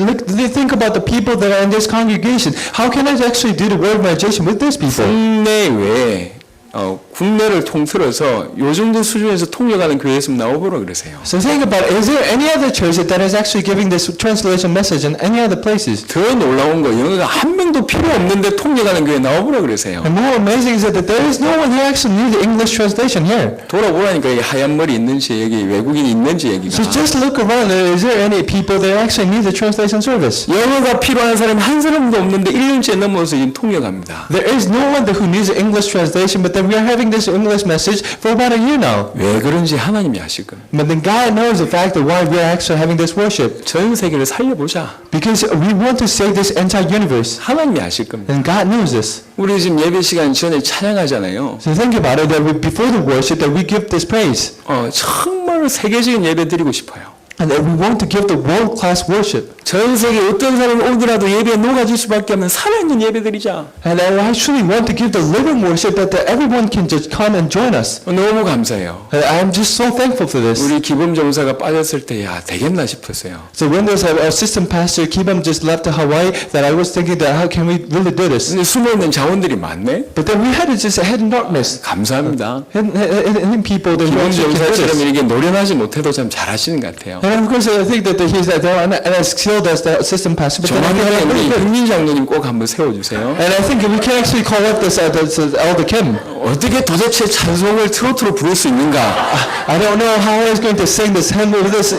Think about the people that are in this congregation. How can I actually do the world evangelization with these people? 국내외 국내를 통틀어서 요 정도 수준에서 통역하는 교회 있으면 나와보라 그러세요. So think about it. Is there any other church that is actually giving this translation message in any other places? 더 놀라운 거 영어가 한 명도 필요 없는데 통역하는 교회 나와보라 그러세요. And more amazing is that there is no one who actually needs the English translation here. 돌아보라니까 이 하얀 머리 있는지 여기 외국인이 있는지 얘기가. So just look around. Is there any people that actually need the translation service? 영어가 필요한 사람이 한 사람도 없는데 1년째 넘어서 지금 통역합니다. There is no one who needs the English translation, but then we are having this English message for about a year now. 왜 그런지 하나님이 아실 겁니다. But then God knows the fact that why we are actually having this worship. 전 세계를 살려보자. Because we want to save this entire universe. 하나님이 아실 겁니다. And God knows this. 우리 지금 예배 시간 전에 찬양하잖아요. So think about it, that before the worship that we give this praise. 정말 정말로 세계적인 예배 드리고 싶어요. And that we want to give the world-class worship. 전 세계 어떤 사람이 오더라도 예배에 녹아질 수밖에 없는 살아있는 예배 드리자. And I actually want to give the living worship that everyone can just come and join us. 너무 감사해요. And I'm just so thankful for this. 우리 기범 전사가 빠졌을 때 야 되겠나 싶었어요. So when there's a assistant pastor, Kibam just left to Hawaii, that I was thinking that how can we really do this? 근데 숨어있는 자원들이 많네. But then we had to just head in darkness. 감사합니다. Hidden people that 기범 actually can do 전사처럼 this. 이렇게 노련하지 못해도 참 잘하시는 것 같아요. And of course, I think that he's not as skilled as the assistant pastor, but then I 조만간에 think 우리 really good. 김민 장로님 꼭 한번 세워주세요. And I think we can actually call up this Elder Kim. 어떻게 도대체 찬송을 트로트로 부를 수 있는가? I don't know how he's going to sing this hymn with this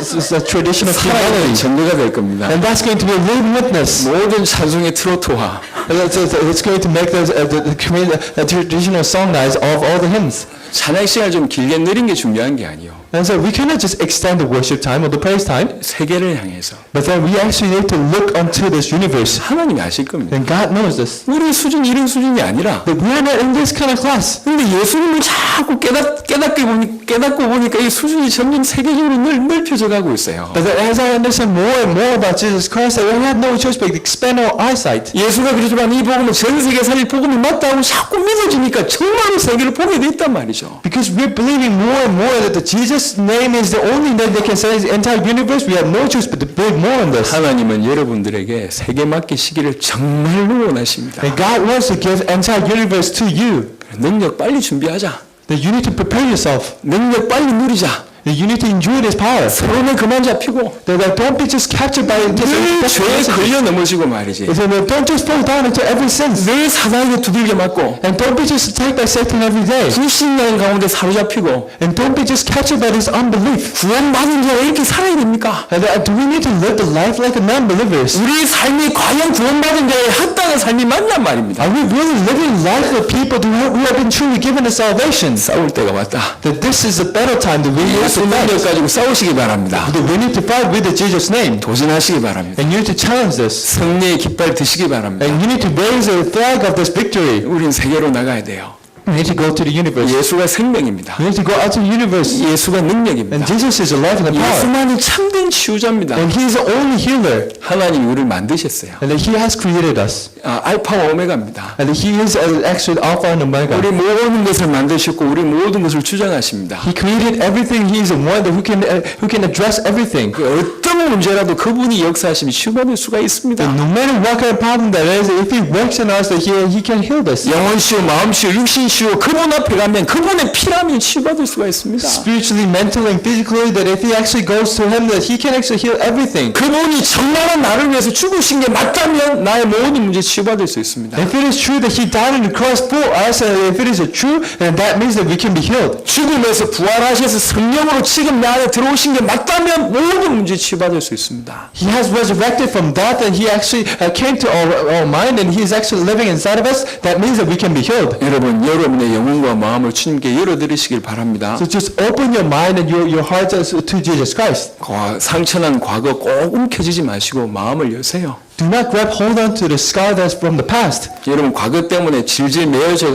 tradition of 살아있는 humanity. 전도가 될 겁니다. And that's going to be a living witness. 모든 찬송의 트로트화. And it's going to make the traditional song nights of all the hymns. 찬양 시간을 좀 길게 느린 게 중요한 게 아니요. And so we cannot just extend the worship time or the praise time, 세계를 향해서 but then we actually need to look onto this universe. 하나님이 아실 겁니다. And God knows this. 우리 수준이 이런 수준이 아니라 That we are not in this kind of class. 근데 예수님을 자꾸 깨닫고 보니까 이 수준이 점점 세계적으로 넓혀져 가고 있어요. But then as I understand more and more about Jesus Christ, we have no choice but to expand our eyesight. 예수가 그러지만 이 복음은 전 세계 살릴 복음이 맞다고 자꾸 믿어지니까 정말로 세계를 보게 돼 있단 말이죠. Because we're believing more and more that the Jesus name is the only name that can save the entire universe, we have no choice but to believe more in this. 하나님은 여러분들에게 세계 맡기시기를 정말로 원하십니다. And God wants to give entire universe to you. 능력 빨리 준비하자. That you need to prepare yourself. 능력 빨리 누리자. That you need to enjoy this power. 서론에 그만 잡히고 That don't be just captured by this. 늘 죄에 걸려 넘어지고 말이지. Don't just fall down into every sin. 늘 사단에게 두들겨 맞고 And don't be just attacked by Satan every day. 불신앙 가운데 사로잡히고 And don't be just captured by this unbelief. 구원받은 자가 이렇게 살아야 됩니까? And do we need to live the life like a non-believers? 우리 삶이 과연 구원받은 자의 합당한 삶이 맞냔 말입니다. Are we really living life with people who have been truly given the salvation? 싸울 때가 왔다. That this is a better time that we need 예수 to 능력 fight. 가지고 싸우시기 바랍니다. That we need to fight with the Jesus name. 도전하시기 바랍니다. And you need to challenge this. 승리의 깃발 드시기 바랍니다. And you need to raise the flag of this victory. 우린 세계로 나가야 돼요. You need to go to the universe. 예수가 생명입니다. You need to go out to the universe. 예수가 능력입니다. And Jesus is alive and the power. 예수만이 참된 치유자입니다. And He is the only healer. 하나님이 우리를 만드셨어요. And that He has created us. 알파와 오메가입니다. And that He is actually Alpha and Omega. 우리 모든 것을 만드셨고 우리 모든 것을 주장하십니다. He created everything. He is the one that who can address everything. 그 어떤 문제라도 그분이 역사하시면 치유받을 수가 있습니다. And no matter what kind of problem that is, if He works in us, that He can heal us. 영혼 치유, 마음 치유, 육신 치유 그분 앞에 가면 그분의 피라면 치유받을 수가 있습니다. Spiritually, mentally, and physically, that if He actually goes to Him, that He can actually heal everything. 그분이 정말은 나를 위해서 죽으신 게 맞다면 나의 모든 문제 치유받을 수 있습니다. If it is true that He died on the cross for us, and if it is true, then that means that we can be healed. 죽음에서 부활하셔서 성령으로 지금 내 안에 들어오신 게 맞다면 모든 문제 치유받을 수 있습니다. He has resurrected from death, and He actually came to our mind, and He is actually living inside of us. That means that we can be healed. 여러분의 영혼과 마음을 주님께 열어드리시길 바랍니다. So just open your mind and your heart to Jesus Christ. 상처난 과거 꼭 움켜쥐지 마시고 마음을 여세요. Do not grab hold on to the scar that's from the past. 여러분 과거 때문에 질질 매여서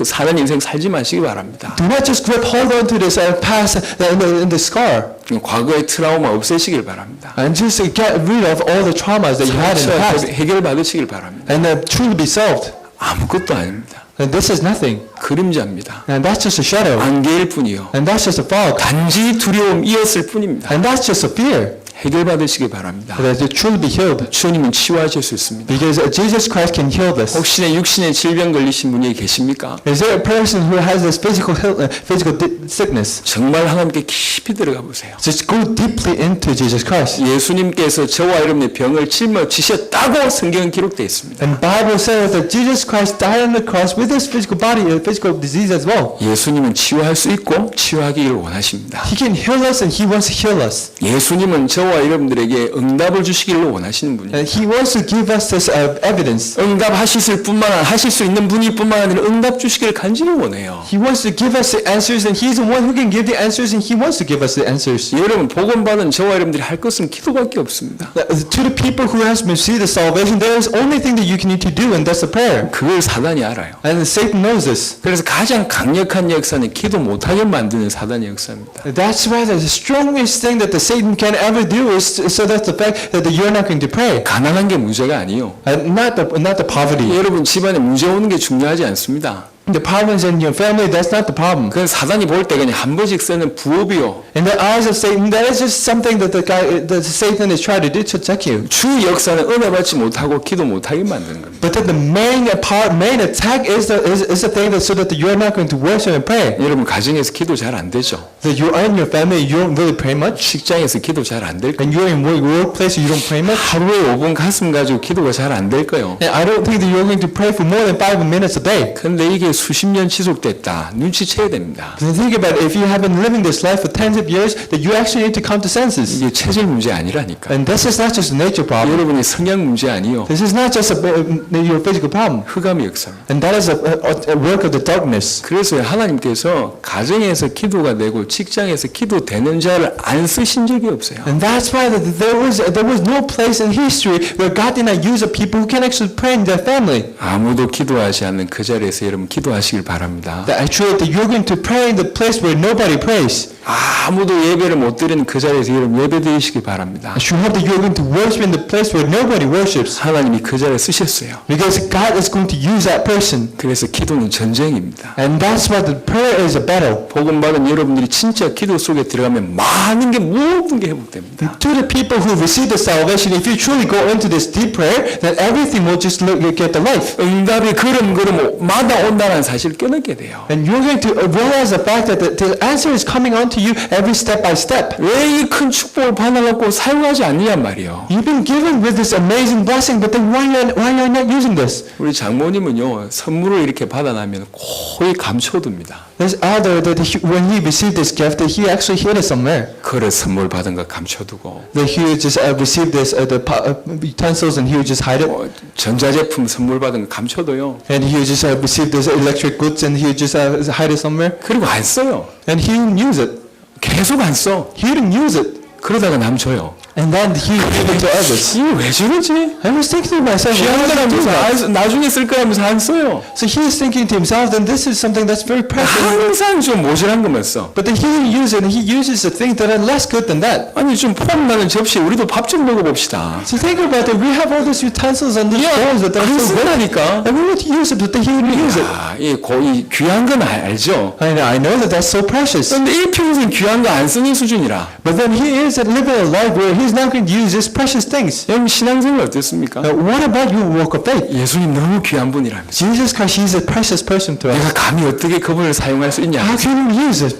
사는 인생 살지 마시기 바랍니다. Do not just grab hold on to this past and the scar. 과거의 트라우마 없애시길 바랍니다. And just get rid of all the traumas that you had in the past. 해결받으시길 바랍니다. And truly be solved. 아무것도 아닙니다. And this is nothing. 그림자입니다. And that's just a shadow. 안개일 뿐이요. And that's just a fog. 단지 두려움이었을 뿐입니다. And that's just a fear. 해결받으시기 바랍니다. That you truly be healed. 주님은 치유하실 수 있습니다. Because Jesus Christ can heal this. 혹시나 육신의 질병 걸리신 분이 계십니까? Is there a person who has this physical sickness? 정말 하나님께 깊이 들어가 보세요. Just go deeply into Jesus Christ. 예수님께서 저와 여러분의 병을 짊어지셨다고 성경은 기록되어 있습니다. And Bible says that Jesus Christ died on the cross with His physical body, physical disease as well. 예수님은 치유할 수 있고 치유하기를 원하십니다. He can heal us and He wants to heal us. 예수님은 저와 저와 여러분들에게 응답을 주시기를 원하시는 분이에요. And He wants to give us this evidence. 응답하실 뿐만 아니라 하실 수 있는 분일 뿐만 아니라 응답 주시기를 간절히 원해요. He wants to give us the answers, and He's the one who can give the answers, and He wants to give us the answers. 여러분 복음 받은 저와 여러분들이 할 것은 기도밖에 없습니다. To the people who has received the salvation, there is only thing that you can need to do, and that's the prayer. 그걸 사단이 알아요. And Satan knows this. 그래서 가장 강력한 역사는 기도 못하게 만드는 사단의 역사입니다. That's why the strongest thing that the Satan can ever do is so that's the fact that you're not going to pray. 가난한 게 문제가 아니에요. Not the poverty. 여러분 집안에 문제 오는 게 중요하지 않습니다. The problems in your family, that's not the problem. 그건 사단이 볼 때 그냥 한 번씩 쓰는 부업이요. In the eyes of Satan, that is just something that that Satan is trying to do to attack you. 주 역사는 은혜 받지 못하고 기도 못하게 만드는 겁니다. But then the main attack is the thing that so that you're not going to worship and pray. 여러분 가정에서 기도 잘 안 되죠. That you are in your family, you don't really pray much. 직장에서 기도 잘 안 될 거예요. And you're in workplace, you don't pray much. 하루에 5분 가슴 가지고 기도가 잘 안 될 거예요. And I don't think that you're going to pray for more than 5 minutes a day. 근데 이게 수십 년 지속됐다. 눈치채야 됩니다. But think about it, if you have been living this life for tens of years, that you actually need to come to senses. 이게 체질 문제 아니라니까. And this is not just a nature problem. 여러분의 성향 문제 아니요. This is not just your physical problem. 흑암의 역사입니다. And that is a work of the darkness. 그래서 하나님께서 가정에서 기도가 되고 직장에서 기도되는 자를 안 쓰신 적이 없어요. And that's why there was no place in history where God did not use a people who can actually pray in their family. 아무도 기도하지 않는 그 자리에서 여러분 기도하시길 바랍니다. That actually that you're going to pray in the place where nobody prays. 아무도 예배를 못 드리는 그 자리에서 여러분 예배 드리시길 바랍니다. I should hope that you're going to worship in the place where nobody worships. 하나님이 그 자리에 쓰셨어요. Because God is going to use that person. 그래서 기도는 전쟁입니다. And that's why the prayer is a battle. 복음 받은 여러분들이 진짜 기도 속에 들어가면 많은 게 모든 게 회복됩니다. To the people who receive the salvation, if you truly go into this deep prayer, then everything will just get the life. 응답이 걸음걸음마다 온다는 사실을 깨닫게 돼요. And you're going to realize the fact that the answer is coming on to you every step by step. 왜 이 큰 축복을 받아갖고 사용하지 않느냐 말이요. You've been given with this amazing blessing, but then why you're not using this? 우리 장모님은요 선물을 이렇게 받아나면 거의 감춰둡니다. This elder that when he received this gift, that he actually hid it somewhere. 그릇 선물 받은 거 감춰두고 That he would just receive this utensils and he would just hide it. 전자제품 선물 받은 거 감춰둬요. And he would just receive this electric goods and he would just hide it somewhere. 그리고 안 써요. And he didn't use it. 계속 안 써. He didn't use it. 그러다가 남 줘요. And then he gave it to others. 이게 왜 저러지? I was thinking to myself, why 귀한 would he do that? 거라면서 나중에 쓸 거라면서 안 써요. So he is thinking to himself, then this is something that's very precious. 항상 좀 모자란 것만 써. But then he didn't use it, and he uses the things that are less good than that. 아니 좀 폼나는 접시 우리도 밥 좀 먹어봅시다. So think about it. We have all these utensils and these bowls that are 안 so good. 쓴다니까. And we would use it, but then he wouldn't use it. 이 귀한 건 알죠. I know that that's so precious. 그런데 일평생 귀한 거 안 쓰는 수준이라. But then he is living a life where he's not going to use these precious things. 여러분 신앙생활 어떻습니까? What about your walk of faith? 예수님 너무 귀한 분이라면서. Jesus Christ, he's a precious person to us. 내가 감히 어떻게 그분을 사용할 수 있냐? How can we use it?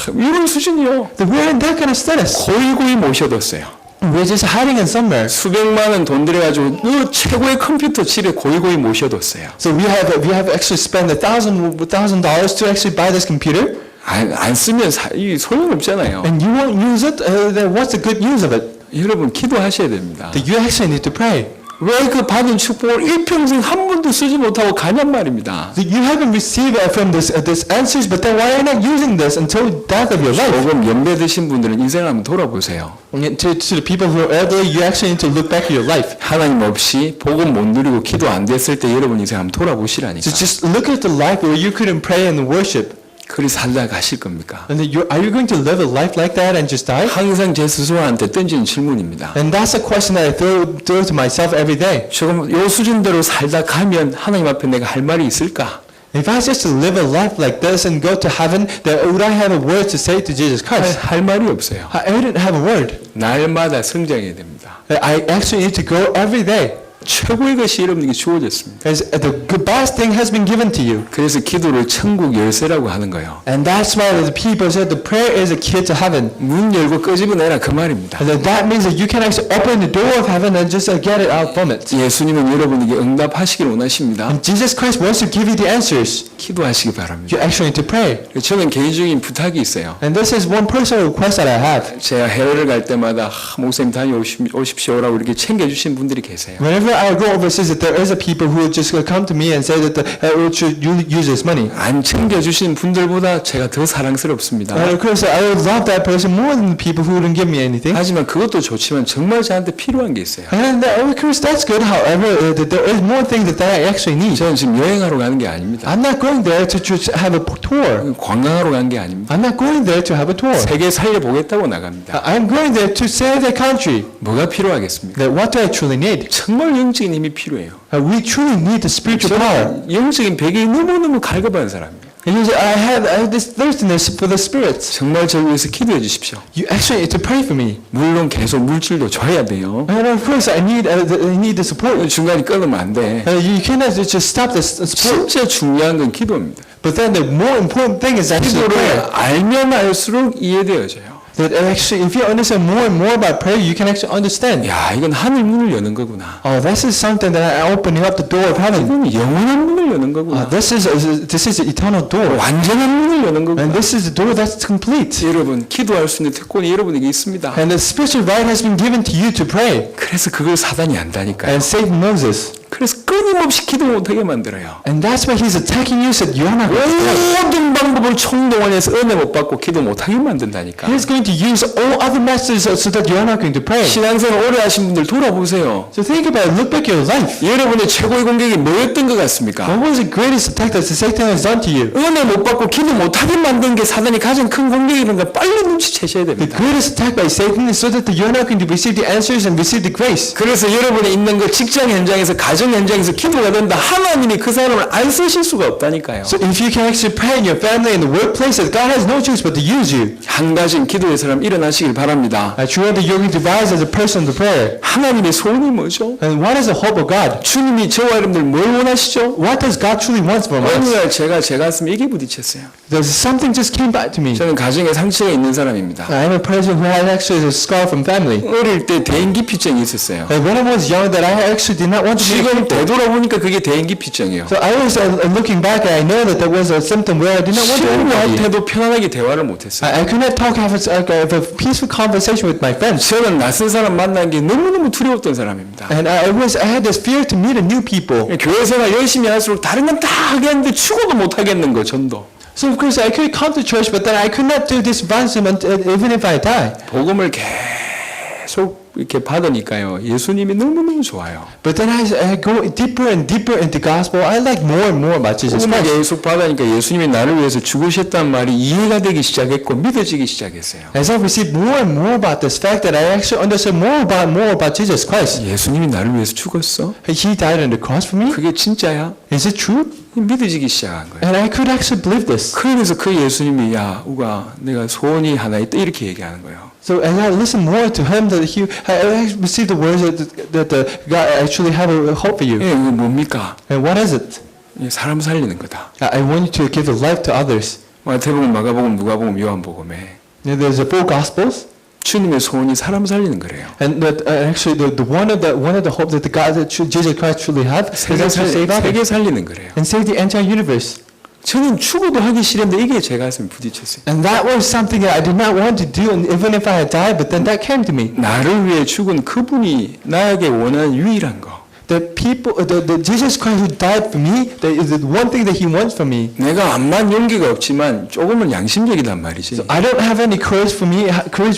이런 수준이요. That we're in that kind of status. 고이고이 모셔뒀어요. We're just hiding in somewhere. 수백만 원 돈 들여가지고 최고의 컴퓨터 집에 고이고이 모셔뒀어요. So we have actually spent $1,000 to actually buy this computer. 안 쓰면 이 소용없잖아요. And you won't use it, then what's the good news of it? 여러분 기도하셔야 됩니다. That you actually need to pray. 왜 그 받은 축복을 일평생 한 번도 쓰지 못하고 가냔 말입니다. That you haven't received from this answers, but then why are you not using this until death of your life? 조금 연배 드신 분들은 인생을 한번 돌아보세요. To the people who are elderly, you actually need to look back at your life. 하나님 없이 복음 못 누리고 기도 안 됐을 때 여러분 인생 한번 돌아보시라니까. So just look at the life where you couldn't pray and worship. 그리 살다 가실 겁니까? And then are you going to live a life like that and just die? 항상 제 스스로한테 던지는 질문입니다. And that's a question that I throw to myself every day. 조금 요 수준대로 살다 가면 하나님 앞에 내가 할 말이 있을까? If I just live a life like this and go to heaven, then would I have a word to say to Jesus Christ? 할 말이 없어요. I wouldn't have a word. 날마다 성장해야 됩니다. I actually need to grow every day. 최고의 것이 여러분에게 주어졌습니다. As the best thing has been given to you. 그래서 기도를 천국 열쇠라고 하는 거예요. And that's why the people said the prayer is a key to heaven. 문 열고 끄집어내라 그 말입니다. And that means that you can actually open the door of heaven and just get it out from it. 예수님은 여러분에게 응답하시길 원하십니다. And Jesus Christ wants to give you the answers. 기도하시기 바랍니다. You actually need to pray. 저는 개인적인 부탁이 있어요. And this is one personal request that I have. 제가 해외를 갈 때마다 목사님 다녀오십시오라고 이렇게 챙겨주신 분들이 계세요. Whenever I go overseas, that there is a people who just come to me and say that should you use this money. 안 챙겨주신 분들보다 제가 더 사랑스럽습니다. And of course, I would love that person more than the people who wouldn't give me anything. 하지만 그것도 좋지만 정말 저한테 필요한 게 있어요. And of course, that's good. However, there is more things that I actually need. 저는 지금 여행하러 가는 게 아닙니다. I'm not going there to just have a tour. 관광하러 간 게 아닙니다. I'm not going there to have a tour. 세계 살려보겠다고 나갑니다. I'm going there to save the country. 뭐가 필요하겠습니까? That what do I truly need? 정말 영적인 힘이 필요해요. We truly need the spiritual power. 저는 영적인 배경이 너무너무 갈급한 사람이에요. And I have this thirstiness for the spirits. 정말 저를 위해서 기도해 주십시오. You actually need to pray for me. 물론 계속 물질도 줘야 돼요. And of course, I need the support. 중간에 끊으면 안 돼. You cannot just stop this support. 진짜 중요한 건 기도입니다. But then the more important thing is actually 기도를 prayer. 알면 알수록 이해되어져요. That actually, if you understand more and more about prayer, you can actually understand. 야, 이건 하늘 문을 여는 거구나. Oh, this is something that I opening up the door of heaven. 이건 영원한 문을 여는 거구나. This is the eternal door. 완전한 문을 여는 거구나. And this is the door that's complete. 여러분, 기도할 수 있는 특권이 여러분에게 있습니다. And the spiritual right has been given to you to pray. 그래서 그걸 사단이 안다니까요. And Satan knows this. 그래서 끊임없이 기도 못하게 만들어요. And that's why he's attacking you so that you're not going to pray. 모든 방법을 총동원해서 은혜 못 받고 기도 못하게 만든다니까. He's going to use all other methods so that you're not going to pray. 신앙생활 오래 하신 분들 돌아보세요. So think about it. Look back your life. 여러분의 최고의 공격이 뭐였던 것 같습니까? What was the greatest attack that Satan has done to you? 은혜 못 받고 기도 못하게 만든 게 사단이 가장 큰 공격이니까 빨리 눈치채셔야 The 됩니다. greatest attack by Satan is so that you're not going to receive the answers and receive the grace. 그래서 여러분이 있는 그 직장 현장에서 가정 현장에서 기도가 된다. 하나님이 그 사람을 안 쓰실 수가 없다니까요. So if you can actually pray in your family and the workplace, that God has no choice but to use you. 한 가지 기도의 사람 일어나시길 바랍니다. I truly that you're going to rise as a person to prayer. 하나님의 소원이 뭐죠? And what is the hope of God? 주님이 저와 여러분들 뭘 원하시죠? What does God truly want from 어느 us? 날 제가 제 가슴에 이게 부딪혔어요. There's something just came back to me. 저는 가정에 상처가 있는 사람입니다. I'm a person who had actually a scar from family. 어릴 때 대인기피증이 있었어요. And when I was young, that I actually did not want to be. 지금 되돌아보니까 그게 대인기피증이에요. So I was looking back, and I know that there was a symptom where I did not want to be. 친구한테도 편안하게 대화를 못했어요. I could not talk, have a peaceful conversation with my friends. 저는 낯선 사람 만나는 게 너무너무 두려웠던 사람입니다. And I had this fear to meet a new people. 교회 생활 열심히 할수록 다른 건 다 하겠는데 죽어도 못 하겠는 거 전도. So of course I could come to church, but then I could not do this evangelism even if I die. 복음을 계속 이렇게 받으니까요. 예수님이 너무너무 좋아요. But then I go deeper and deeper into gospel. I like more and more about Jesus 복음을 Christ. 계속 받으니까 예수님이 나를 위해서 죽으셨단 말이 이해가 되기 시작했고 믿어지기 시작했어요. As I received more and more about this fact, that I actually understood more about Jesus Christ. 예수님이 나를 위해서 죽었어? He died on the cross for me. 그게 진짜야? Is it true? 믿어지기 시작한 거예요. And I could actually believe this. 그러면서 그 예수님이 야 우가 내가 소원이 하나 있다 이렇게 얘기하는 거예요. So as I listened more to him, that I received the words that God actually have a hope for you. 예, 이거 뭡니까? And what is it? 예, 사람 살리는 거다. I want you to give the life to others. 마태복음, 마가복음, 누가복음, 요한복음에 There's the four gospels. 주님의 소원이 사람 살리는 거래요. And that actually the one of the hope that the God that Jesus Christ truly have is actually save others 세계 살리는 거래요. and save the entire universe. 저는 죽어도 하기 싫은데 이게 제 가슴에 부딪혔어요. And that was something that I did not want to do, and even if I had died, but then that came to me. 나를 위해 죽은 그분이 나에게 원하는 유일한 거. The people, the Jesus Christ who died for me, that is the one thing that He wants from me. 내가 암만 용기가 없지만 조금은 양심적이단 말이지. I don't have any courage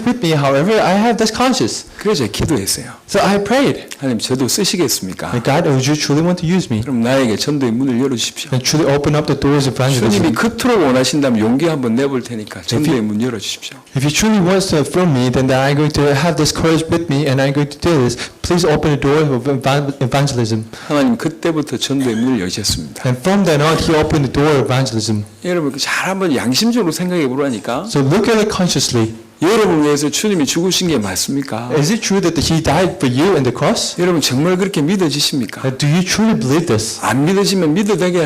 with me. However, I have this conscience. 그래서 기도했어요. So I prayed. 하나님 저도 쓰시겠습니까? God, would you truly want to use me? 그럼 나에게 전도의 문을 열어주십시오. And truly open up the doors of 주님이 evangelism. 그토록 원하신다면 용기 한번 내볼 테니까 전도의 문 열어주십시오. If you truly want to affirm me, then I'm going to have this courage with me, and I'm going to do this. Please open the door of evangelism. 하나님 그때부터 전도의 문을 여셨습니다. And from then on, He opened the door of evangelism. 여러분 잘 한번 양심적으로 생각해 보라니까 So look at it consciously. 여러분 위해서 주님이 죽으신 게 맞습니까? Is it true that He died for you in the cross? 여러분 정말 그렇게 믿어지십니까? Do you truly believe this? 안 믿어지면 믿어지게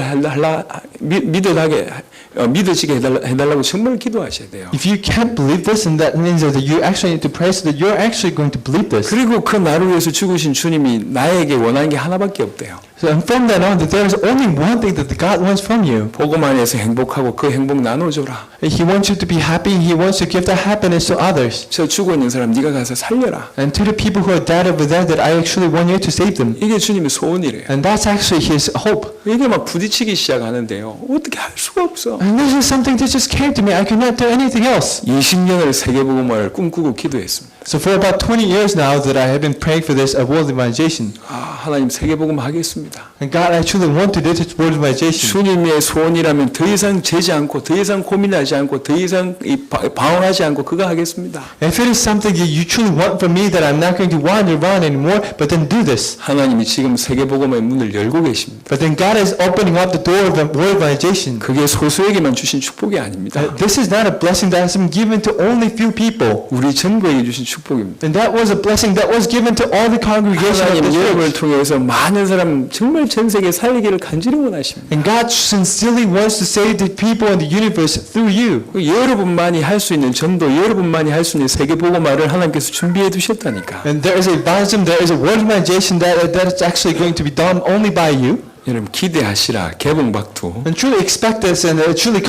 해달라고 정말 기도하셔야 돼요. If you can't believe this, then that means that you actually need to pray so that you're actually going to believe this. 그리고 그 나를 위해서 죽으신 주님이 나에게 원하는 게 하나밖에 없대요. So and from then on, that there is only one thing that God wants from you. 복음 안에서 행복하고 그 행복 나눠줘라. He wants you to be happy. He wants to give that happiness to others. 저 죽어 있는 사람 네가 가서 살려라. And to the people who are dead over there, that I actually want you to save them. 이게 주님의 소원이래요. And that's actually His hope. 이게 막 부딪히기 시작하는데요. 어떻게 할 수가 없어. And this is something that just came to me. I could not do anything else. 20년을 세계복음화를 꿈꾸고 기도했습니다. So for about 20 years now that I have been praying for this world evangelization. 하나님 세계복음화 하겠습니다. And God, I truly want to do this world evangelization. 주님의 소원이라면 더 이상 재지 않고 더 이상 고민하지 않고 더 이상 방황하지 않고 그거 하겠습니다. If it is something that you truly want from me, that I'm not going to wander around anymore, but then do this. 하나님이 지금 세계복음화의 문을 열고 계십니다. But then God is opening up the door of world evangelization. 그게 소수에게만 주신 축복이 아닙니다. This is not a blessing that has been given to only few people. 우리 전부에게 주신 축복입니다. And that was a blessing that was given to all the congregation of 하나님 the 여러분을 church. 통해서 많은 사람 정말 전 세계 살리기를 간절히 원하십니다. And God sincerely wants to save the people in the universe through you. 여러분만이 할 수 있는 전도, 여러분만이 할 수 있는 세계복음화를 하나님께서 준비해 두셨다니까. And there is a evangelism, there is a world evangelization that is actually going to be done only by you. 여러분 기대하시라. 개봉박두. And truly expect this and truly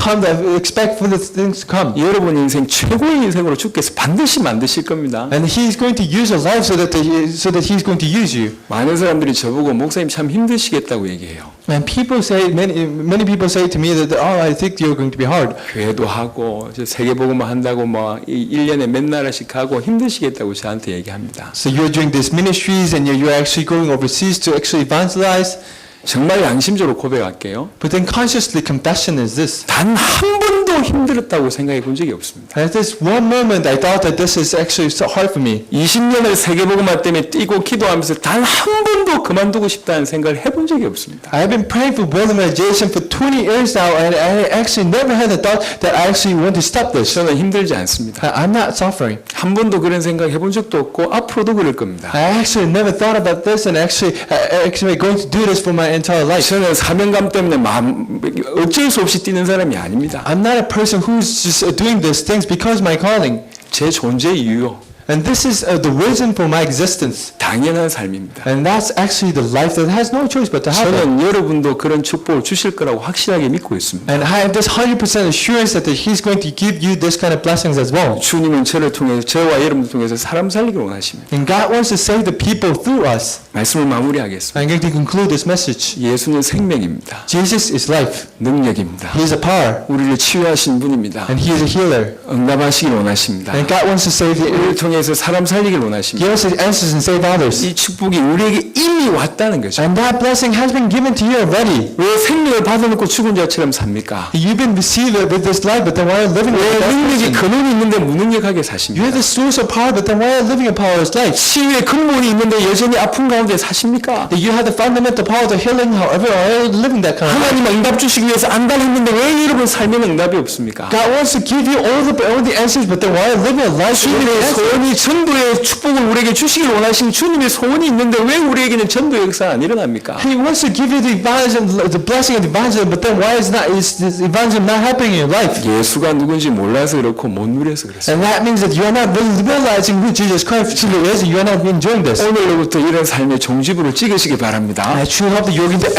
expect for the things to come. 여러분 인생 최고의 인생으로 주께서 반드시 만드실 겁니다. And He's going to use your life so that He's going to use you. 많은 사람들이 저보고 목사님 참 힘드시겠다고 얘기해요. And people say, many people say to me that, oh, I think you're going to be hard. 교회도 하고 저 세계복음화 한다고 뭐 1년에 몇 나라씩 하고 힘드시겠다고 저한테 얘기합니다. So you're doing these ministries and you're actually going overseas to actually evangelize. 정말 양심적으로 고백할게요. But then consciously confession is this. 단 한 번도 힘들었다고 생각해 본 적이 없습니다. At this one moment I thought that this is actually so hard for me. 20년을 세계복음화 때문에 뛰고 기도하면서 단 한 번도 그만두고 싶다는 생각을 해본 적이 없습니다. I have been praying for world evangelization for 20 years now and I actually never had the thought that I actually want to stop this. 저는 힘들지 않습니다. I'm not suffering. 한 번도 그런 생각 해본 적도 없고 앞으로도 그럴 겁니다. I actually never thought about this and actually going to do this for my entire life. 저는 사명감 때문에 어쩔 수 없이 뛰는 사람이 아닙니다. I'm not a person who's just doing these things because my calling. 제 존재 이유요. And this is the reason for my existence. 당연한 삶입니다. And that's actually the life that has no choice but to happen. 저는 여러분도 그런 축복을 주실 거라고 확실하게 믿고 있습니다. And I have this 100% assurance that He's going to give you this kind of blessings as well. 주님은 저를 통해서 저와 여러분을 통해서 사람 살리기를 원하십니다. And God wants to save the people through us. 말씀을 마무리하겠습니다. I'm going to conclude this message. 예수는 생명입니다. Jesus is life. 능력입니다. He is a power. 우리를 치유하신 분입니다. And He is a healer. 응답하시길 원하십니다. And God wants to save 우리를 the 통해서 사람 살리길 He 원하십니다. wants to answer and save others. 이 축복이 우리에게 이미 왔다는 거죠. And that blessing has been given to you already. 왜 생명을 받아놓고 죽은 자처럼 삽니까? You've been received with this life, but then why are you living 왜 with that 능력이 person? 근원이 있는데 무능력하게 You 사십니까? have the source of power, but then why are you living a powerless life? 치유의 근본이 있는데 여전히 아픈 가운데 사십니까? You have the fundamental power to healing, however, why are you living that kind of life? 하나님 응답 주시기 위해서 안달했는데 왜 여러분 삶에는 응답이 없습니까? God wants to give you all the answers, but then why are you living a life with 주님의 answers? 소원이 전도의 축복을 우리에게 주시길 원하신 주님의 소원이 있는데 왜 우리에게는 전도 역사가 안 일어납니까? He wants to give you the evangelism, the blessing of evangelism, but then why is this evangelism not happening in your life? 예수가 누군지 몰라서 그렇고 못 누려서 그렇습니다. And that means that you are not really realizing who Jesus Christ truly is, and you are not enjoying this. 오늘로부터 이런 삶의 종지부를 찍으시기 바랍니다. I truly hope that you're going to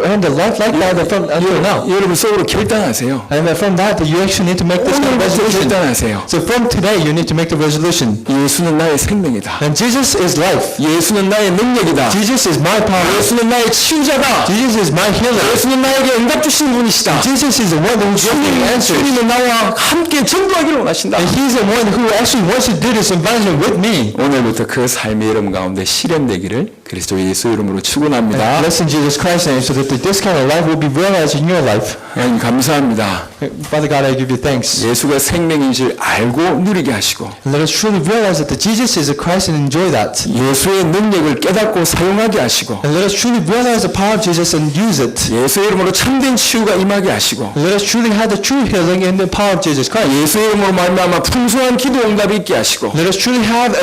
end the life like that from until now. 여러분 속으로 결단하세요. And from that you actually need to make this kind of 오늘부터 resolution. 결단하세요. So from today you need to make the resolution. 예수는 나의 생명이다. And Jesus is life. 예수는 나의 능력이다. Jesus is my power. 예수는 나의 치유자다. Jesus is my healer. 예수는 나에게 응답 주시는 분이시다. Jesus is the one who gives me answers. 주님은 나와 함께 전도하기를 원하신다. And He's the one who actually wants to do this evangelism with me. 오늘부터 그 삶이 여러분 가운데 실현되기를 그리스도 예수 이름으로 축원합니다. Bless in Jesus Christ's name so that this kind of life will be realized in your life. 하나님 감사합니다. Father God, I give you thanks. 예수가 생명인 줄 알고 누리게 하시고 Let us truly realize that Jesus is a Christ and enjoy that. 예수의 능력을 깨닫고 사용하게 하시고 And let us truly realize the power of Jesus and use it. 예수 이름으로 참된 치유가 임하게 하시고 Let us truly have the true healing in the power of Jesus Christ. 예수의 이름으로 말미암아 풍성한 기도 응답이 있게 하시고 Let us truly have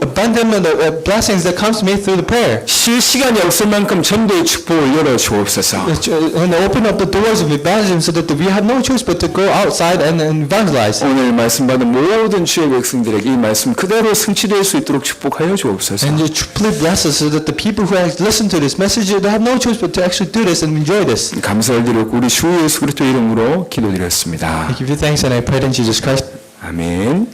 abundant blessings that comes made through the prayer. 쉴 시간이 없을 만큼 전도의 축복을 열어 주옵소서. And open up the doors of evangelism so that we have no choice but to go outside and evangelize. 오늘 말씀 받은 모든 주의 백성들에게 이 말씀 그대로 성취될 수 있도록 축복하여 주옵소서. And you truly bless us so that the people who have listened to this message, they have no choice but to actually do this and enjoy this. 감사를 드렸고 우리 주 예수 그리스도 이름으로 기도드렸습니다. I give you thanks and I pray in Jesus Christ. 아멘.